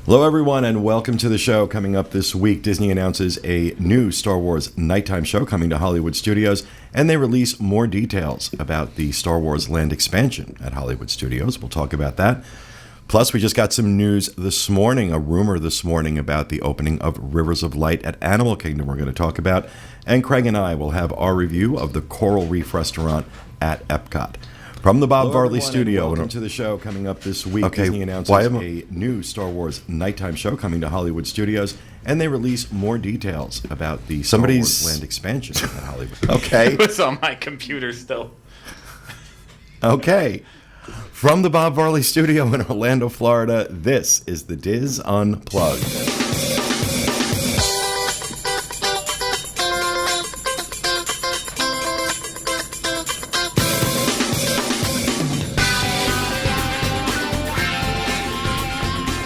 Hello, everyone, and welcome to the show. Coming up this week, Disney announces a new Star Wars nighttime show coming to Hollywood Studios, and they release more details about the Star Wars Land expansion at Hollywood Studios. We'll talk about that. Plus, we just got some news this morning, a rumor this morning about the opening of Rivers of Light at Animal Kingdom we're going to talk about. And Craig and I will have our review of the Coral Reef restaurant at Epcot. From the Bob Varley Studio. Welcome to the show. Coming up this week, Disney announces a new Star Wars nighttime show coming to Hollywood Studios, and they release more details about the Star Wars Land expansion at Hollywood. Okay. It was on my computer still. Okay. From the Bob Varley Studio in Orlando, Florida, this is the Diz Unplugged.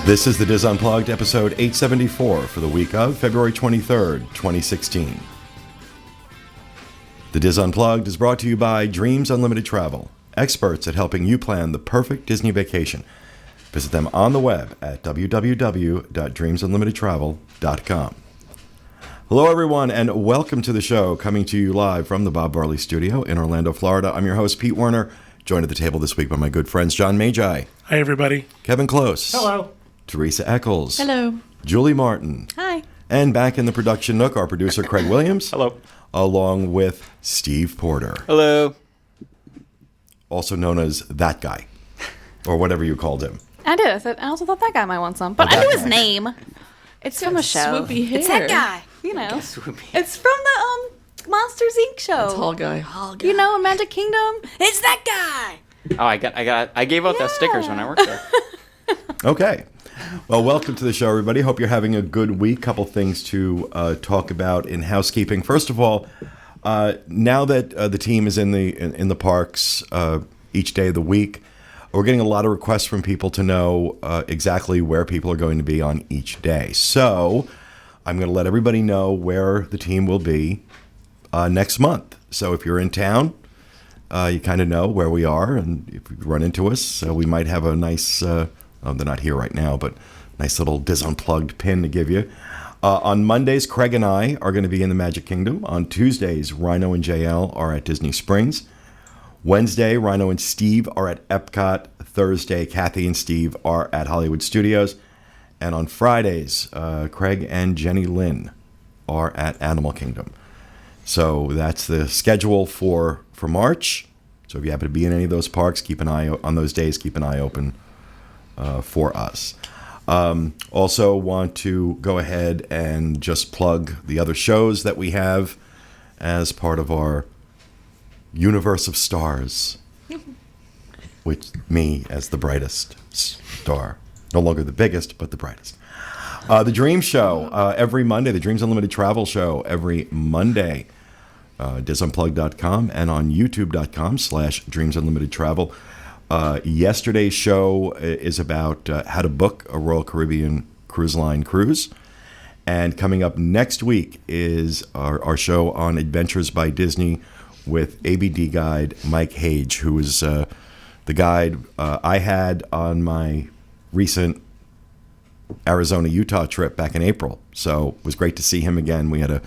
This is the Diz Unplugged, episode 874 for the week of February 23rd, 2016. The Diz Unplugged is brought to you by Dreams Unlimited Travel, experts at helping you plan the perfect Disney vacation. Visit them on the web at www.dreamsunlimitedtravel.com. Hello, everyone, and welcome to the show, coming to you live from the Bob Varley Studio in Orlando, Florida. I'm your host, Pete Werner, joined at the table this week by my good friends John Magi. Hi, everybody. Kevin Close. Hello. Teresa Eccles. Hello. Julie Martin. Hi. And back in the production nook, our producer Craig Williams. Hello. Along with Steve Porter. Hello. Also known as that guy. Or whatever you called him. I did. I also thought that guy might want some. But I knew his name. It's from a show. Swoopy hair. It's that guy. You know. It's from the Monsters, Inc. show. Tall guy. You know, in Magic Kingdom. It's that guy. Oh, I gave out the stickers when I worked there. Okay. Well, welcome to the show, everybody. Hope you're having a good week. Couple things to talk about in housekeeping. First of all, now that the team is in the parks each day of the week, we're getting a lot of requests from people to know exactly where people are going to be on each day. So I'm going to let everybody know where the team will be next month. So if you're in town, you kind of know where we are, and if you run into us, we might have a nice. They're not here right now, but nice little Diz Unplugged pin to give you. On Mondays, Craig and I are going to be in the Magic Kingdom. On Tuesdays, Rhino and JL are at Disney Springs. Wednesday, Rhino and Steve are at Epcot. Thursday, Kathy and Steve are at Hollywood Studios. And on Fridays, Craig and Jenny Lynn are at Animal Kingdom. So that's the schedule for March. So if you happen to be in any of those parks, keep an eye on those days. Keep an eye open for us. Also want to go ahead and just plug the other shows that we have as part of our universe of stars, with me as the brightest star. No longer the biggest, but the brightest. The Dream Show every Monday, the Dreams Unlimited Travel Show every Monday. DizUnplugged.com and on YouTube.com/DreamsUnlimitedTravel. Yesterday's show is about how to book a Royal Caribbean Cruise Line cruise. And coming up next week is our show on Adventures by Disney with ABD guide Mike Hage, who is the guide I had on my recent Arizona-Utah trip back in April. So it was great to see him again. We had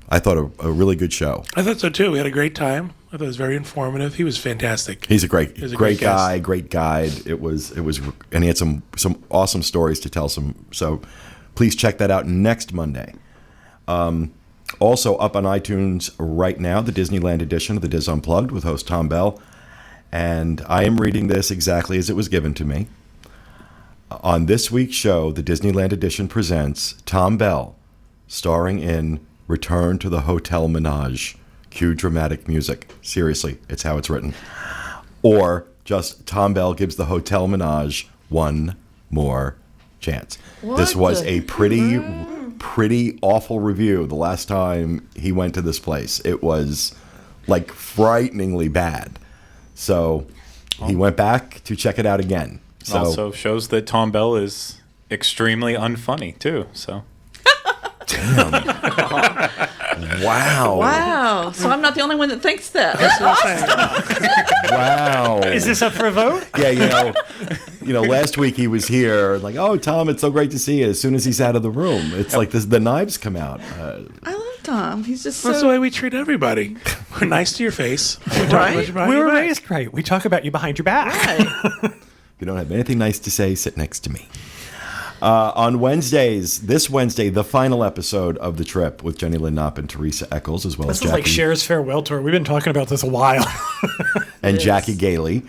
I thought a really good show. I thought so too. We had a great time. I thought it was very informative. He was fantastic. He's a great guy, great guide. It was, and he had some awesome stories to tell. So please check that out next Monday. Also up on iTunes right now, the Disneyland edition of the Diz Unplugged with host Tom Bell, and I am reading this exactly as it was given to me. On this week's show, the Disneyland edition presents Tom Bell, starring in Return to the Hotel Menage. Cue dramatic music. Seriously, it's how it's written. Or just Tom Bell gives the Hotel Menage one more chance. This was a pretty awful review the last time he went to this place. It was like frighteningly bad. So he went back to check it out again. So, also shows that Tom Bell is extremely unfunny too. So damn. Wow. Wow. So I'm not the only one that thinks that. Wow. Is this up for a vote? Yeah, last week he was here, like, oh, Tom, it's so great to see you. As soon as he's out of the room, it's like the knives come out. I love Tom. He's just That's the so... way we treat everybody. We're nice to your face. We talk Right? about you behind We your were back. raised right. We talk about you behind your back. Right. If you don't have anything nice to say, sit next to me. On Wednesdays, this Wednesday, the final episode of The Trip with Jenny Lynn Knopp and Teresa Eccles, as well This as is like Jackie Cher's farewell tour. We've been talking about this a while. and Yes. Jackie Gailey.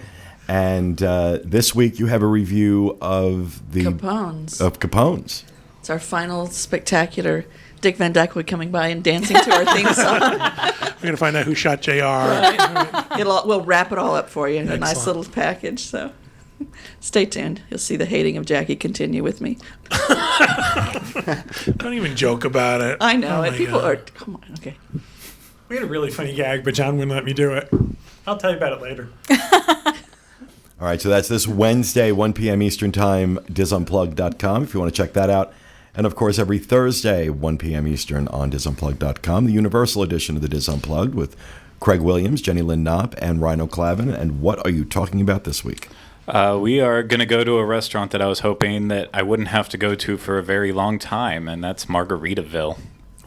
And this week you have a review of the Capone's. Capone's. It's our final spectacular Dick Van Dyke coming by and dancing to our theme song. We're going to find out who shot JR. We'll wrap it all up for you in a nice Excellent. little package. So stay tuned. You'll see the hating of Jackie continue with me. Don't even joke about it. I know Oh it. my People God. are. Come on. Okay. We had a really funny gag, but John wouldn't let me do it. I'll tell you about it later. All right, so that's this Wednesday, 1 p.m. Eastern Time, disunplug.com if you want to check that out. And, of course, every Thursday, 1 p.m. Eastern on disunplug.com, the Universal edition of the Dis Unplugged with Craig Williams, Jenny Lynn Knopp, and Rhino Clavin. And what are you talking about this week? We are going to go to a restaurant that I was hoping that I wouldn't have to go to for a very long time, and that's Margaritaville.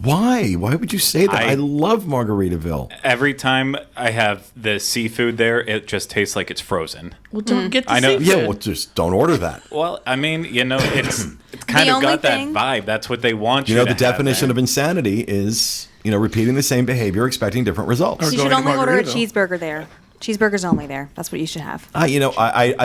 Why? Why would you say that? I love Margaritaville. Every time I have the seafood there, it just tastes like it's frozen. Well, don't get the I know. seafood. Yeah, well, just don't order that. Well, I mean, it's kind of only got that thing- vibe. That's what they want you You know, to the definition have of insanity is, repeating the same behavior, expecting different results. Or You should going to only order a Margaritaville. cheeseburger there. Cheeseburgers only there. That's what you should have. I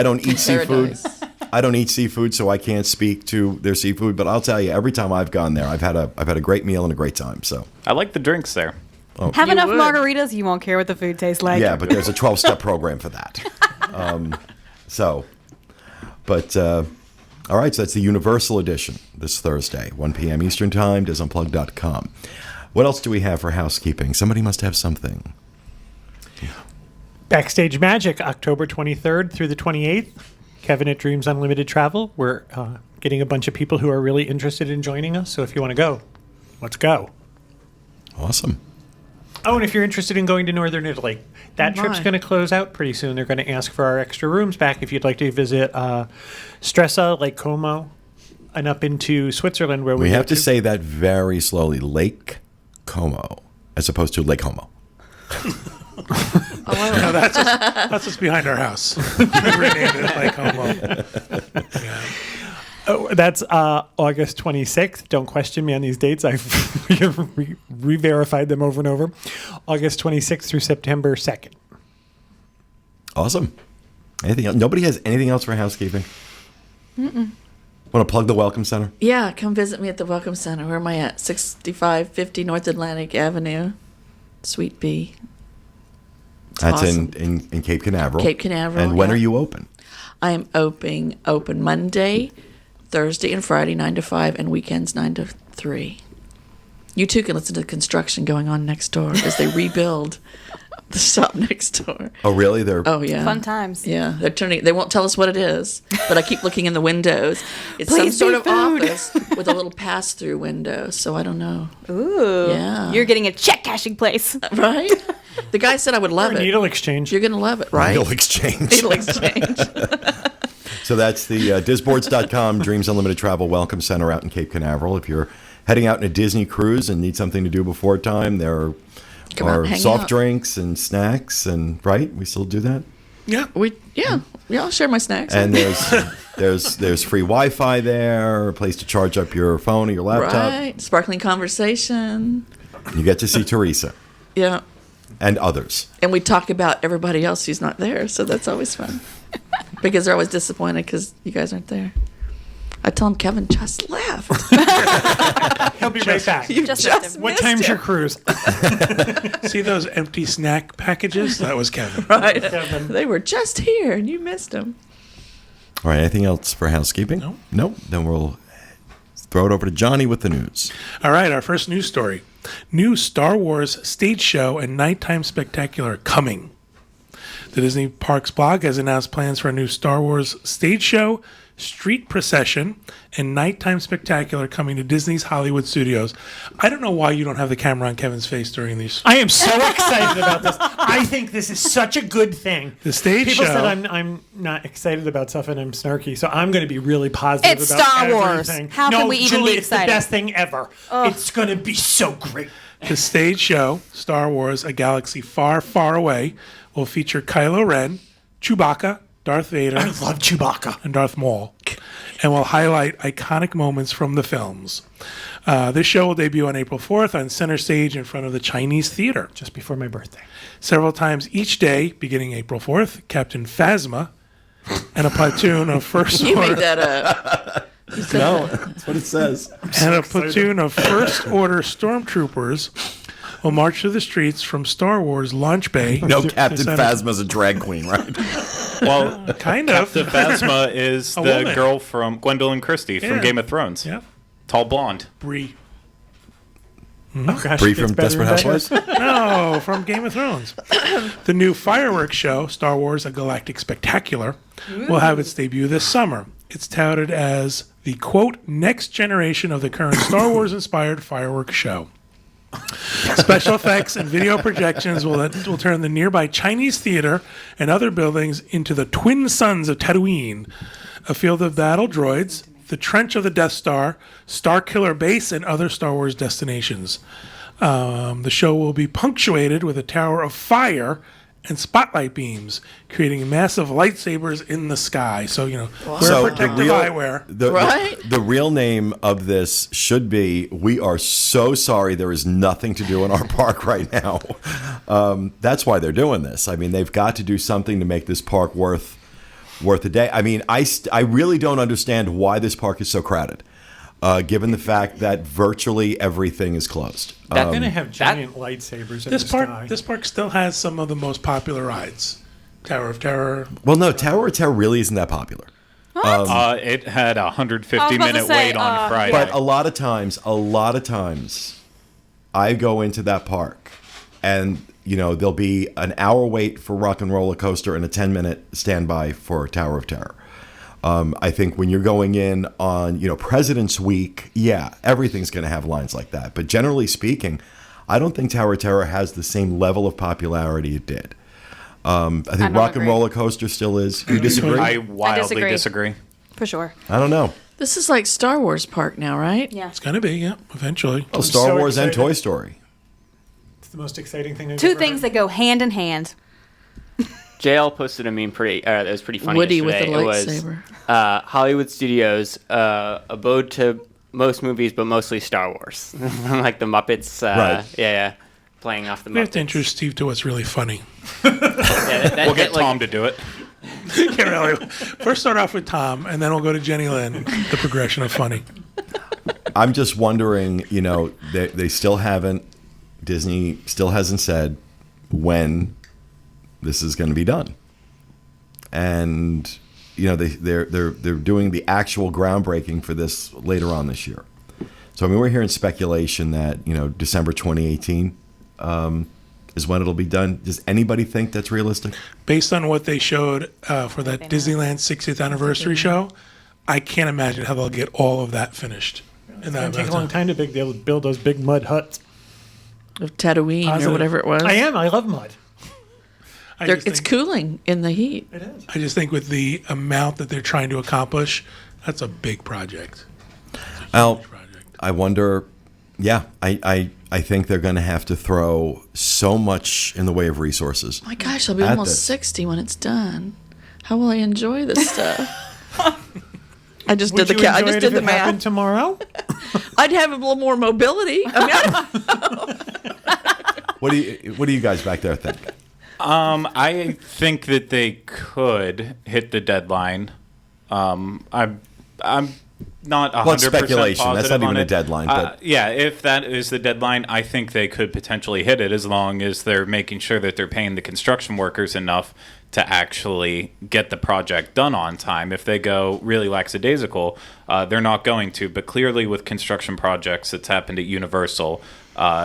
don't eat seafood. Paradise. I don't eat seafood, so I can't speak to their seafood. But I'll tell you, every time I've gone there, I've had a great meal and a great time. So I like the drinks there. Have You enough would. margaritas, you won't care what the food tastes like. yeah, but there's a 12-step program for that. All right, so that's the Universal Edition this Thursday, 1 p.m. Eastern Time, disunplug.com. What else do we have for housekeeping? Somebody must have something. Backstage Magic, October 23rd through the 28th. Kevin at Dreams Unlimited Travel. We're getting a bunch of people who are really interested in joining us. So if you want to go, let's go. Awesome. Oh, and if you're interested in going to Northern Italy, that trip's My. going to close out pretty soon. They're going to ask for our extra rooms back if you'd like to visit Stresa, Lake Como, and up into Switzerland where We go have to say that very slowly. Lake Como, as opposed to Lake Homo. No, that's what's behind our house. We renamed it like Homo. Yeah. Oh, that's August 26th. Don't question me on these dates. I've re-verified them over and over. August 26th through September 2nd. Awesome. Anything else? Nobody has anything else for housekeeping? Want to plug the Welcome Center? Yeah, come visit me at the Welcome Center. Where am I at? 6550 North Atlantic Avenue, Suite B. It's That's awesome. in Cape Canaveral. Cape Canaveral, And when yeah. are you open? I am open Monday, Thursday, and Friday 9 to 5, and weekends 9 to 3. You too can listen to the construction going on next door as they rebuild the shop next door. Oh, really? Oh yeah, Fun times. Yeah, they're turning. They won't tell us what it is, but I keep looking in the windows. It's Please some be sort of food. office with a little pass-through window. So I don't know. Ooh. Yeah. You're getting a check cashing place. Right? The guy said I would love Or it. needle exchange. You're gonna love it, right? Needle Exchange. Needle exchange. So that's the disboards.com Dreams Unlimited Travel Welcome Center out in Cape Canaveral. If you're heading out on a Disney cruise and need something to do before time, there Come out are and hang soft out. drinks and snacks, and right, we still do that. Yeah. Yeah. I'll share my snacks. And there's free Wi-Fi there, a place to charge up your phone or your laptop. Right. Sparkling conversation. You get to see Teresa Yeah. and others. And we talk about everybody else who's not there, so that's always fun. Because they're always disappointed because you guys aren't there. I tell them Kevin just left. He'll be right back. You Just just, missed him. What missed time's him. your cruise? See those empty snack packages? That was Kevin. Right. Kevin. They were just here and you missed them. All right, anything else for housekeeping? No. Nope. Then we'll throw it over to Johnny with the news. All right, our first news story. New Star Wars stage show and nighttime spectacular coming. The Disney Parks blog has announced plans for a new Star Wars stage show, street procession, and nighttime spectacular coming to Disney's Hollywood Studios. I don't know why you don't have the camera on Kevin's face during these. I am so excited about this. I think this is such a good thing. The stage People show. said I'm not excited about stuff and I'm snarky, so I'm going to be really positive It's about Star Wars. everything. How no, can we even Julie, be it's the excited? best thing ever. It's going to be so great. The stage show, Star Wars: A Galaxy Far, Far Away, will feature Kylo Ren, Chewbacca, Darth Vader, I love Chewbacca. and Darth Maul, and will highlight iconic moments from the films. This show will debut on April 4th on center stage in front of the Chinese Theater. Just before my birthday. Several times each day, beginning April 4th, Captain Phasma and a platoon of First You made Order that up. You said No, that. that's what it says. and a platoon of First Order stormtroopers will march through the streets from Star Wars Launch Bay. No, Captain Center. Phasma's a drag queen, right? Well, Kind of. the Phasma is the woman. girl from Gwendolyn Christie from Yeah. Game of Thrones. Yeah, Tall blonde. Bree. Oh, gosh, Bree it gets from better Desperate and better. Housewives. No, from Game of Thrones. The new fireworks show, Star Wars: A Galactic Spectacular, will have its debut this summer. It's touted as the, quote, next generation of the current Star Wars-inspired fireworks show. Special effects and video projections will turn the nearby Chinese Theater and other buildings into the Twin Suns of Tatooine, a field of battle droids, the trench of the Death Star, Starkiller Base, and other Star Wars destinations. The show will be punctuated with a tower of fire and spotlight beams, creating massive lightsabers in the sky. So, wear protective eyewear. Right? The real name of this should be, we are so sorry there is nothing to do in our park right now. That's why they're doing this. I mean, they've got to do something to make this park worth a day. I mean, I really don't understand why this park is so crowded, given the fact that virtually everything is closed. They're going to have giant lightsabers in the sky. This park still has some of the most popular rides. Tower of Terror. Well, no, Tower of Terror really isn't that popular. It had a 150-minute say, wait on Friday. But a lot of times, I go into that park, and there'll be an hour wait for Rock and Roller Coaster and a 10-minute standby for Tower of Terror. I think when you're going in on President's Week, yeah, everything's going to have lines like that. But generally speaking, I don't think Tower of Terror has the same level of popularity it did. I think don't Rock and agree. Roller Coaster still is. You disagree? I wildly disagree. disagree. For sure. I don't know. This is like Star Wars Park now, right? Yeah. It's going to be, yeah, eventually. Well, Star so Wars and excited. Toy Story. It's the most exciting thing I've Two ever things heard. that go hand in hand. JL posted a meme it was pretty funny Woody with yesterday. a It was lightsaber. Hollywood Studios abode to most movies, but mostly Star Wars. Like the Muppets. Right. Yeah. Playing off the We have Muppets. to introduce Steve to what's really funny. Yeah, We'll get Tom to do it. Yeah, really. First start off with Tom, and then we'll go to Jenny Lynn, the progression of funny. I'm just wondering, they still haven't, Disney still hasn't said when this is going to be done. And, they're doing the actual groundbreaking for this later on this year. So, I mean, we're hearing speculation that, December 2018 is when it'll be done. Does anybody think that's realistic? Based on what they showed for that Disneyland 60th anniversary show, I can't imagine how they'll get all of that finished. It's going to take a long time to build those big mud huts. Of Tatooine or Positive. whatever it was. I love mud. It's cooling in the heat. It is. I just think with the amount that they're trying to accomplish, that's a big project. Well, Project. I wonder, yeah, I think they're going to have to throw so much in the way of resources. My gosh, I'll be At almost this. 60 when it's done. How will I enjoy this stuff? I just Would did the you I enjoy just it did if the it happened math. tomorrow? I'd have a little more mobility. I mean, What do you guys back there think? I think that they could hit the deadline. I'm not 100% Well, it's speculation. That's positive not on even a it. deadline, but- Yeah, if that is the deadline, I think they could potentially hit it as long as they're making sure that they're paying the construction workers enough to actually get the project done on time. If they go really lackadaisical, they're not going to. But clearly with construction projects that's happened at Universal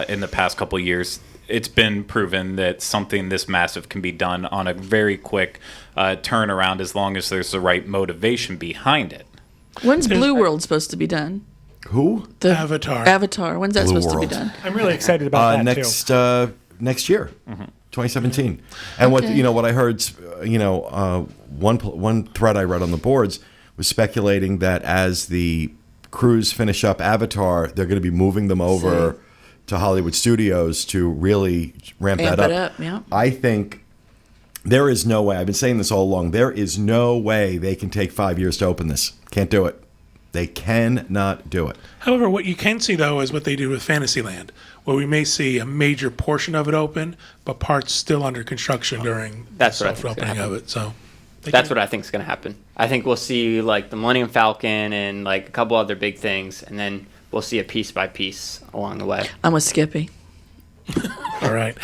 in the past couple of years, it's been proven that something this massive can be done on a very quick turnaround as long as there's the right motivation behind it. When's Blue World supposed to be done? Who? The Avatar. Avatar. When's that Blue supposed World. to be done? I'm really excited about that too. Next year, 2017. And Okay. what I heard, one thread I read on the boards was speculating that as the crews finish up Avatar, they're going to be moving them over to Hollywood Studios to really ramp Amp that it up. up, yeah. I think there is no way. I've been saying this all along. There is no way they can take 5 years to open this. Can't do it. They cannot do it. However, what you can see, though, is what they did with Fantasyland, where we may see a major portion of it open, but parts still under construction during That's the what I think's soft gonna opening of happen. it. So That's what I think is going to happen. I think we'll see like the Millennium Falcon and like a couple other big things, and then we'll see it piece by piece along the way. I'm with Skippy. All right.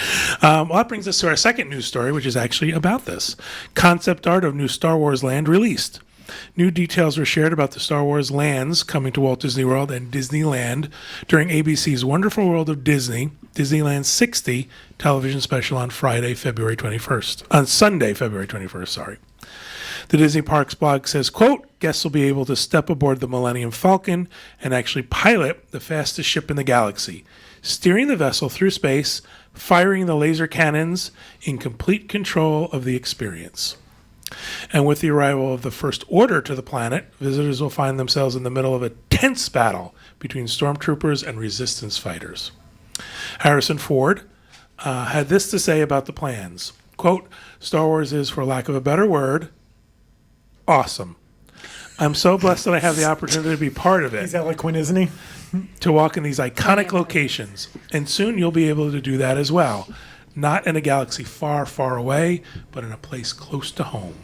Well, that brings us to our second news story, which is actually about this. Concept art of new Star Wars land released. New details were shared about the Star Wars lands coming to Walt Disney World and Disneyland during ABC's Wonderful World of Disney, Disneyland 60 television special on Sunday, February 21st, sorry. The Disney Parks blog says, quote, guests will be able to step aboard the Millennium Falcon and actually pilot the fastest ship in the galaxy, steering the vessel through space, firing the laser cannons in complete control of the experience. And with the arrival of the First Order to the planet, visitors will find themselves in the middle of a tense battle between stormtroopers and resistance fighters. Harrison Ford had this to say about the plans. Quote, Star Wars is, for lack of a better word, awesome. I'm so blessed that I have the opportunity to be part of it, He's eloquent, isn't he? to walk in these iconic locations. And soon you'll be able to do that as well. Not in a galaxy far, far away, but in a place close to home.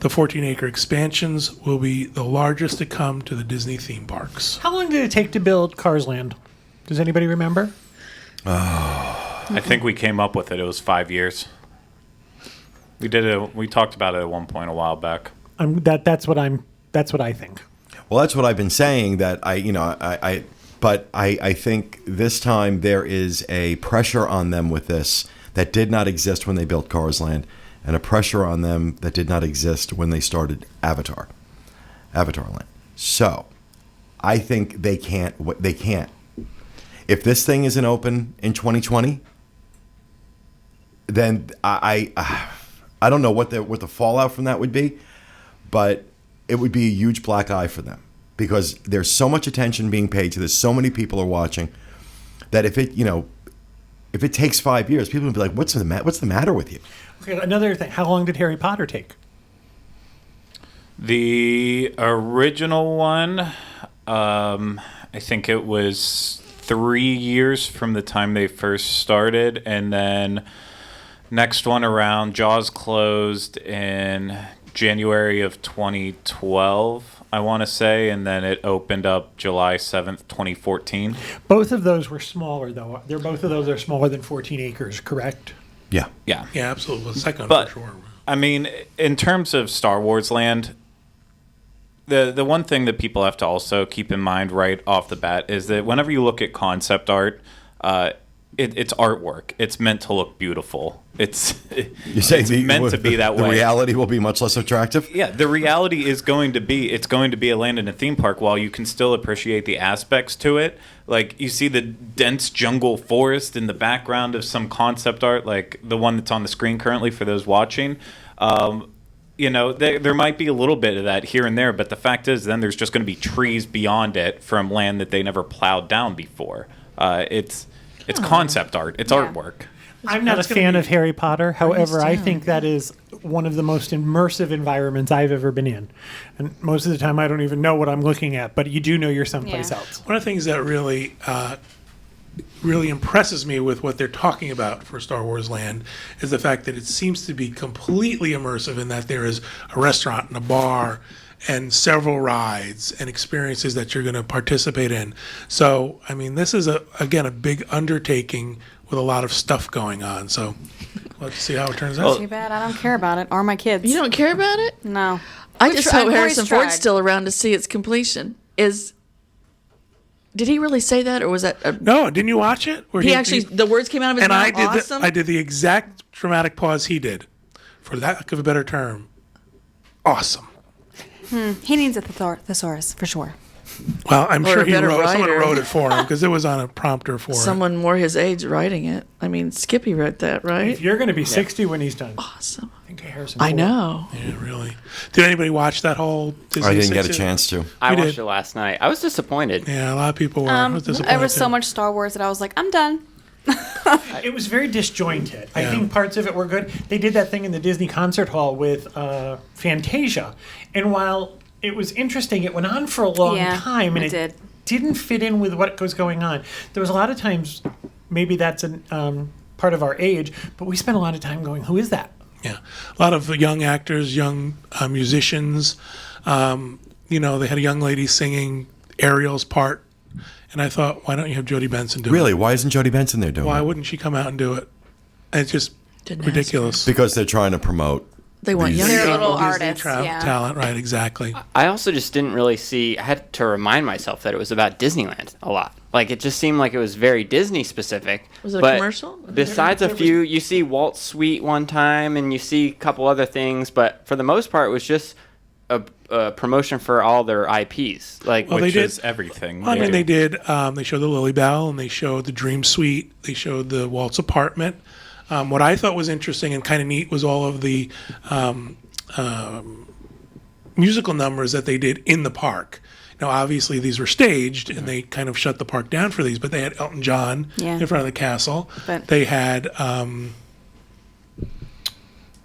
The 14-acre expansions will be the largest to come to the Disney theme parks. How long did it take to build Cars Land? Does anybody remember? I think we came up with it. It was 5 years. We did it. We talked about it at one point a while back. That's what I think. Well, that's what I've been saying. That but I think this time there is a pressure on them with this that did not exist when they built Cars Land, and a pressure on them that did not exist when they started Avatar Land. So, I think they can't. If this thing isn't open in 2020, then I don't know what the fallout from that would be, but it would be a huge black eye for them because there's so much attention being paid to this, so many people are watching, that if it takes 5 years, people will be like, "What's the matter with you?" Okay, another thing. How long did Harry Potter take? The original one, I think it was 3 years from the time they first started, and then next one around, Jaws closed in January of 2012, I want to say, and then it opened up July 7th, 2014. Both of those were smaller, though. Both of those are smaller than 14 acres, correct? Yeah. Yeah. Yeah, absolutely. The second But, for sure. I mean, in terms of Star Wars Land, the one thing that people have to also keep in mind right off the bat is that whenever you look at concept art, it's artwork. It's meant to look beautiful. It's meant to be that way. The reality will be much less attractive. Yeah, the reality is going to be a land in a theme park. While you can still appreciate the aspects to it, like you see the dense jungle forest in the background of some concept art, like the one that's on the screen currently for those watching. There might be a little bit of that here and there, but the fact is, then there's just going to be trees beyond it from land that they never plowed down before. It's concept art. It's artwork. I'm not a fan of Harry Potter. However, I think that is one of the most immersive environments I've ever been in. And most of the time, I don't even know what I'm looking at, but you do know you're someplace else. One of the things that really impresses me with what they're talking about for Star Wars Land is the fact that it seems to be completely immersive in that there is a restaurant and a bar and several rides and experiences that you're going to participate in. So, I mean, this is, a big undertaking with a lot of stuff going on. So, let's see how it turns out. Too bad. I don't care about it or my kids. You don't care about it? No. I just hope I've Harrison always Ford's tried. still around to see its completion. Did he really say that, or was that? No, didn't you watch it? Where He actually, the words came out of his and mouth. I did the exact dramatic pause he did, for lack of a better term. Awesome. He needs a thesaurus for sure. Well, I'm Or sure a better someone writer. wrote it for him because it was on a prompter for Someone more his age writing it. I mean, Skippy wrote that, right? If you're going to be 60 when he's done, Awesome. I think Harrison. I Ford. know. it. Yeah, really. Did anybody watch that whole Disney I didn't get a 60? chance to. I We watched did. it last night. I was disappointed. Yeah, a lot of people were. I was disappointed. There was so too. much Star Wars that I was like, I'm done. It was very disjointed. I Yeah. think parts of it were good. They did that thing in the Disney concert hall with Fantasia, and while it was interesting, it went on for a long time, and it did. didn't fit in with what was going on. There was a lot of times, maybe that's part of our age, but we spent a lot of time going, "Who is that?" Yeah, a lot of young actors, young musicians. They had a young lady singing Ariel's part, and I thought, why don't you have Jodie Benson do it? Really? Why isn't Jodie Benson there doing Why it? wouldn't she come out and do it? And it's just Didn't ask ridiculous. Because they're trying to promote. They want These- young They're people. little Disney artists, yeah. talent, right? Exactly. I also just didn't really see. I had to remind myself that it was about Disneyland a lot. Like it just seemed like it was very Disney specific. Was it a but commercial? Besides a few, you see Walt's Suite one time, and you see a couple other things. But for the most part, it was just a promotion for all their IPs. Like Well, Which they did- is everything. I mean, do. they did. They showed the Lily Bell, and they showed the Dream Suite. They showed the Walt's apartment. What I thought was interesting and kind of neat was all of the musical numbers that they did in the park. Now, obviously, these were staged, and they kind of shut the park down for these. But they had Elton John Yeah. in front of the castle. But- They had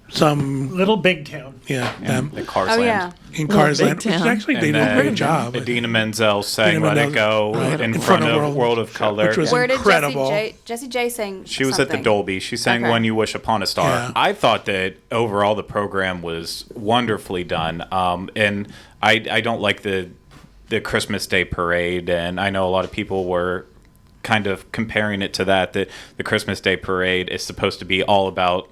some, Little Big Town. them the Cars Oh Land. yeah. in Cars Big Land, which Town. actually they And did a then great job. Idina Menzel sang Idina "Let It Menzel, Go" right, in front of World of Color. which was Where did incredible. Jessie J sing? She was at the something? Dolby. She sang Okay. "When You Wish Upon a Star." Yeah. I thought that overall the program was wonderfully done, and I don't like the Christmas Day parade, and I know a lot of people were kind of comparing it to that the Christmas Day parade is supposed to be all about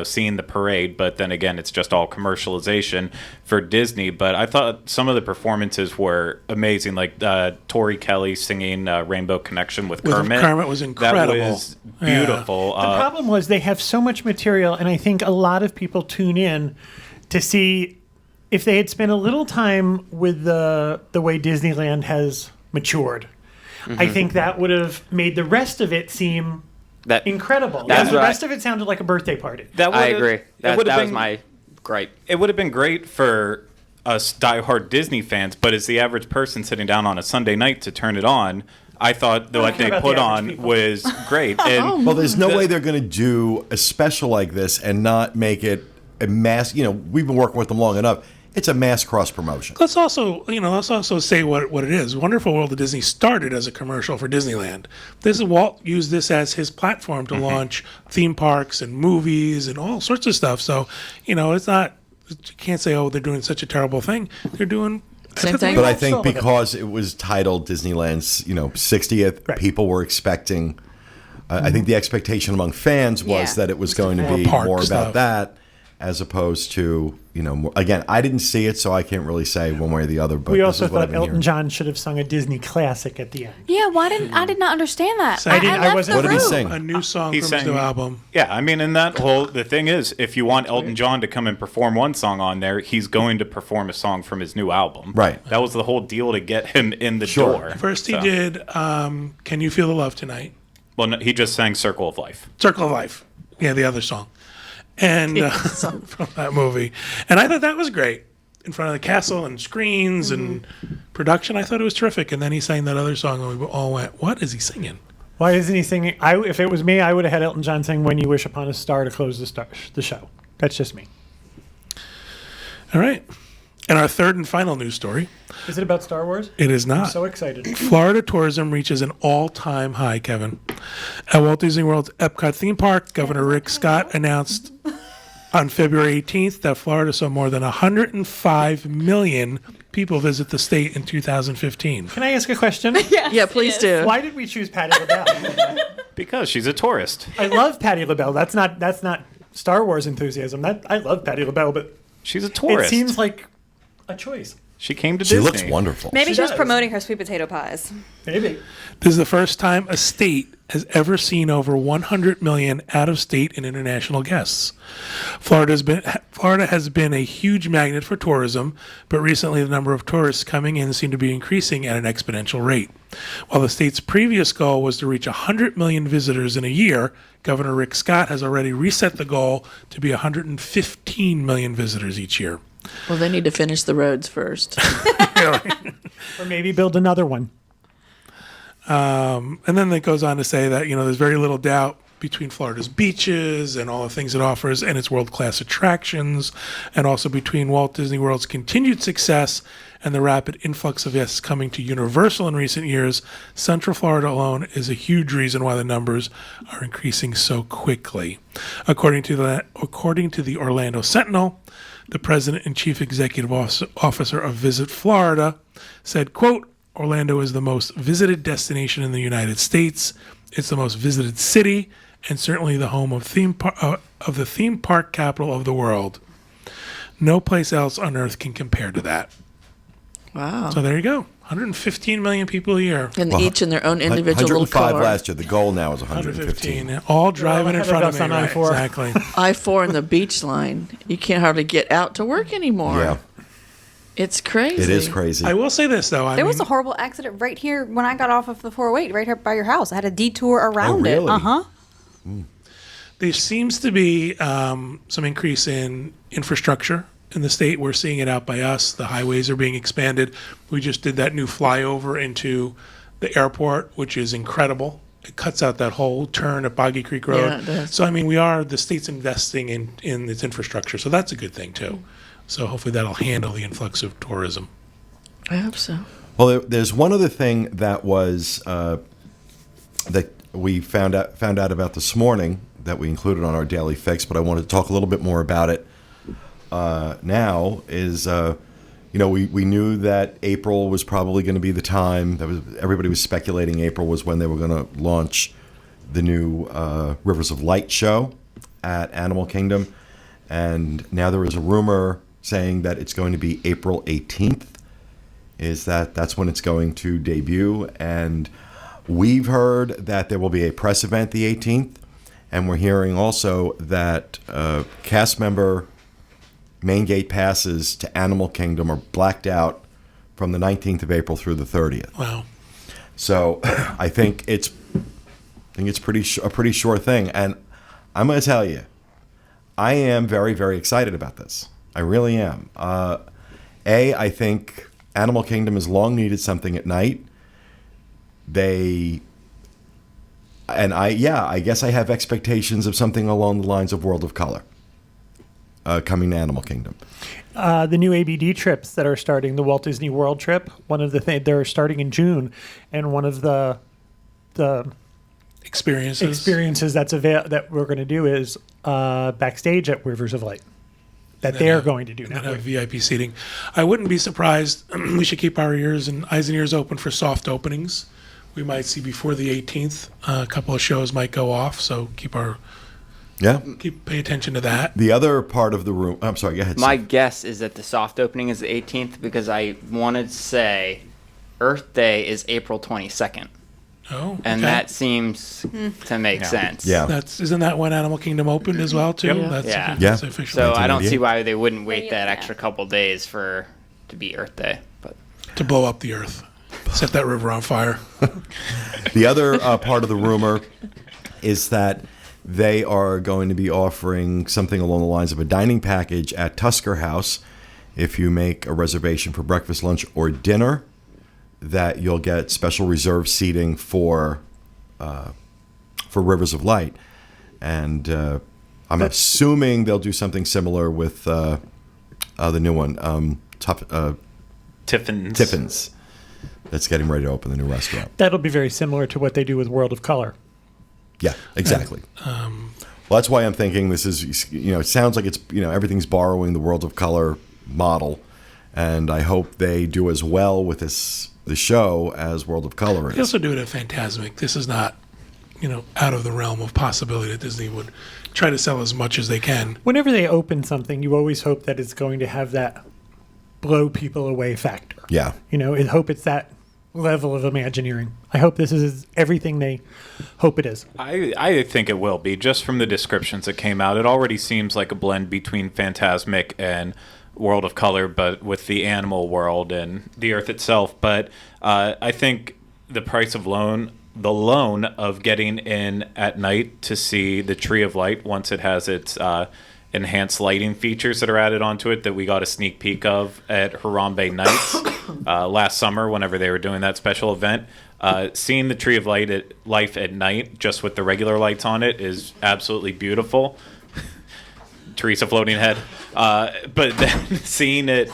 seeing the parade, but then again it's just all commercialization for Disney. But I thought some of the performances were amazing, like Tori Kelly singing Rainbow Connection with Kermit. Kermit was incredible. That was Yeah. beautiful. The problem was they have so much material, and I think a lot of people tune in to see if they had spent a little time with the way Disneyland has matured. I think that would have made the rest of it seem that incredible. That's the right. rest of it sounded like a birthday party. I agree. That was my gripe. It would have been great for us diehard Disney fans, but as the average person sitting down on a Sunday night to turn it on, I thought what care they about put the average on people. was great. And Well, there's no way they're going to do a special like this and not make it a mass. We've been working with them long enough. It's a mass cross promotion. Let's also say what it is. Wonderful World of Disney started as a commercial for Disneyland. Walt used this as his platform to launch theme parks and movies and all sorts of stuff. So, it's not. You can't say, oh, they're doing such a terrible thing. They're doing Same thing. But I Some think of it. because it was titled Disneyland's, 60th, Right. people were expecting. I think the expectation among fans was Yeah. that it was going to more be park more stuff. about that, as opposed to more, again, I didn't see it, so I can't really say one way or the other. But We this also is what I've thought been Elton hearing. John should have sung a Disney classic at the end. Yeah, I did not understand that. I didn't- I left wasn't- the What did he room. sing? a new song He from his sang- new album. yeah, I mean, and the thing is, if you want Elton John to come and perform one song on there, he's going to perform a song from his new album. Right. That was the whole deal to get him in the Sure. door. First, he So- did "Can You Feel the Love Tonight?" Well, no, he just sang "Circle of Life." Circle of Life. Yeah, the other song. And from that movie. And I thought that was great. In front of the castle and screens and production. I thought it was terrific. And then he sang that other song and we all went, what is he singing? Why isn't he singing? If it was me, I would have had Elton John sing "When You Wish Upon a Star" to close the show. That's just me. All right. And our third and final news story. Is it about Star Wars? It is I'm not. so excited. Florida tourism reaches an all-time high, Kevin. At Walt Disney World's Epcot theme park, Governor Rick Scott announced on February 18th that Florida saw more than 105 million people visit the state in 2015. Can I ask a question? Yeah, please do. Why did we choose Patti LaBelle? Because she's a tourist. I love Patti LaBelle. That's not Star Wars enthusiasm. I love Patti LaBelle, but She's a it tourist. seems like a choice. She came to She Disney. looks wonderful. Maybe she was does. promoting her sweet potato pies. Maybe. This is the first time a state has ever seen over 100 million out-of-state and international guests. Florida has been a huge magnet for tourism, but recently the number of tourists coming in seem to be increasing at an exponential rate. While the state's previous goal was to reach 100 million visitors in a year, Governor Rick Scott has already reset the goal to be 115 million visitors each year. Well, they need to finish the roads first. Or maybe build another one. And then it goes on to say that, there's very little doubt between Florida's beaches and all the things it offers and its world-class attractions, and also between Walt Disney World's continued success and the rapid influx of guests coming to Universal in recent years. Central Florida alone is a huge reason why the numbers are increasing so quickly. According to the Orlando Sentinel, the president and chief executive officer of Visit Florida said, quote, "Orlando is the most visited destination in the United States. It's the most visited city and certainly the home of the theme park capital of the world. No place else on earth can compare to that." Wow. So there you go. 115 million people a year. And each in their own individual little 105 car. last year. The goal now is 115. 115. All driving in ahead front of of us me. on Right, I-4. exactly. I-4 and the beach line. You can't hardly get out to work anymore. Yeah, It's crazy. it is crazy. I will say this, though. There was a horrible accident right here when I got off of the 408, right here by your house. I had a detour around really? it. Uh-huh. There seems to be some increase in infrastructure in the state. We're seeing it out by us. The highways are being expanded. We just did that new flyover into the airport, which is incredible. It cuts out that whole turn at Boggy Creek Road. Yeah, it does. So, the state's investing in its infrastructure. So that's a good thing, too. So hopefully that'll handle the influx of tourism. I hope so. Well, there's one other thing that was that we found out about this morning that we included on our daily fix, but I wanted to talk a little bit more about it now. Is we knew that April was probably going to be the time everybody was speculating April was when they were going to launch the new Rivers of Light show at Animal Kingdom, and now there is a rumor saying that it's going to be April 18th. That's when it's going to debut, and we've heard that there will be a press event the 18th, and we're hearing also that cast member main gate passes to Animal Kingdom are blacked out from the 19th of April through the 30th. Wow. So I think it's a pretty sure thing, and I'm going to tell you, I am very, very excited about this. I really am. I think Animal Kingdom has long needed something at night. I guess I have expectations of something along the lines of World of Color coming to Animal Kingdom. The new ABD trips that are starting, the Walt Disney World trip, one of the things they're starting in June, and one of the experiences that we're going to do is backstage at Rivers of Light. That they're going to do now. And have VIP seating. I wouldn't be surprised. We should keep our eyes and ears open for soft openings. We might see before the 18th. A couple of shows might go off, so pay attention to that. The other part of the room. I'm sorry. Go ahead. My Steve. guess is that the soft opening is the 18th because I wanted to say Earth Day is April 22nd. Oh, And okay. that seems to make sense. Yeah. Isn't that when Animal Kingdom opened as well too? Yep. That's official. So I don't 1988. see why they wouldn't wait that Yeah. extra couple days to be Earth Day. But To blow up the Earth, set that river on fire. The other part of the rumor is that they are going to be offering something along the lines of a dining package at Tusker House. If you make a reservation for breakfast, lunch, or dinner, that you'll get special reserved seating for Rivers of Light. And I'm assuming they'll do something similar with the new one, Tiffin's. That's getting ready to open the new restaurant. That'll be very similar to what they do with World of Color. Yeah, exactly. Well, that's why I'm thinking this is, it sounds like it's, everything's borrowing the World of Color model, and I hope they do as well with the show as World of Color They is. also do it at Fantasmic. This is not, out of the realm of possibility that Disney would try to sell as much as they can. Whenever they open something, you always hope that it's going to have that blow people away factor. Yeah. You know, I hope it's that level of Imagineering. I hope this is everything they hope it is. I think it will be. Just from the descriptions that came out, it already seems like a blend between Phantasmic and World of Color, but with the animal world and the Earth itself. But I think the price of the loan of getting in at night to see the Tree of Light once it has its enhanced lighting features that are added onto it that we got a sneak peek of at Harambe Nights last summer whenever they were doing that special event. Seeing the Tree of Life at night just with the regular lights on it is absolutely beautiful. Teresa floating head. But then seeing it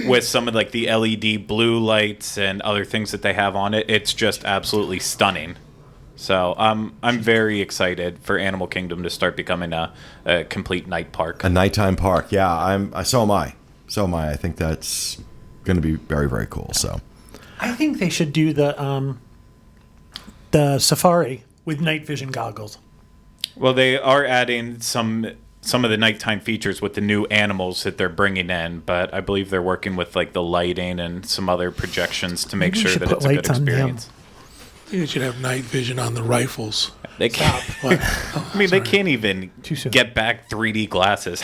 with some of like the LED blue lights and other things that they have on it, it's just absolutely stunning. So I'm very excited for Animal Kingdom to start becoming a complete night park. A nighttime park. Yeah, so am I. I think that's going to be very, very cool. So I think they should do the safari with night vision goggles. Well, they are adding some of the nighttime features with the new animals that they're bringing in, but I believe they're working with like the lighting and some other projections to make Maybe we sure should that put it's a good lights on them. experience. You should have night vision on the rifles. They can't. What? I mean, they can't even Too soon. get back 3D glasses.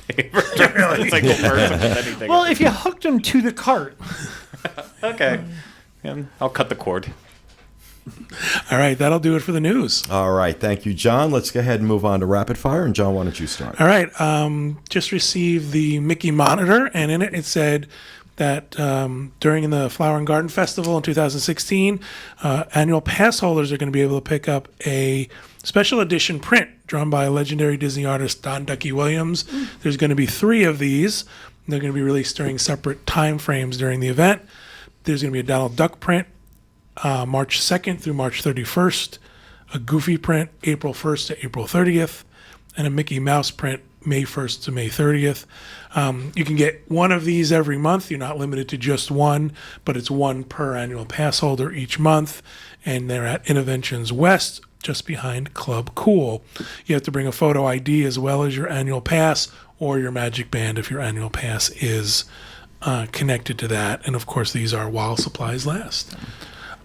It's like a person with anything. Well, if you hooked them to the cart. Okay. Yeah, I'll cut the cord. All right, that'll do it for the news. all right, thank you, John. Let's go ahead and move on to rapid fire. And John, why don't you start? All right, just received the Mickey monitor, and in it said that during the Flower and Garden Festival in 2016, annual pass holders are going to be able to pick up a special edition print drawn by legendary Disney artist Don Ducky Williams. There's going to be 3 of these. They're going to be released during separate time frames during the event. There's going to be a Donald Duck print March 2nd through March 31st, a Goofy print April 1st to April 30th, and a Mickey Mouse print May 1st to May 30th. You can get one of these every month. You're not limited to just one, but it's one per annual pass holder each month. And they're at Interventions West, just behind Club Cool. You have to bring a photo ID as well as your annual pass or your Magic Band if your annual pass is connected to that. And of course, these are while supplies last.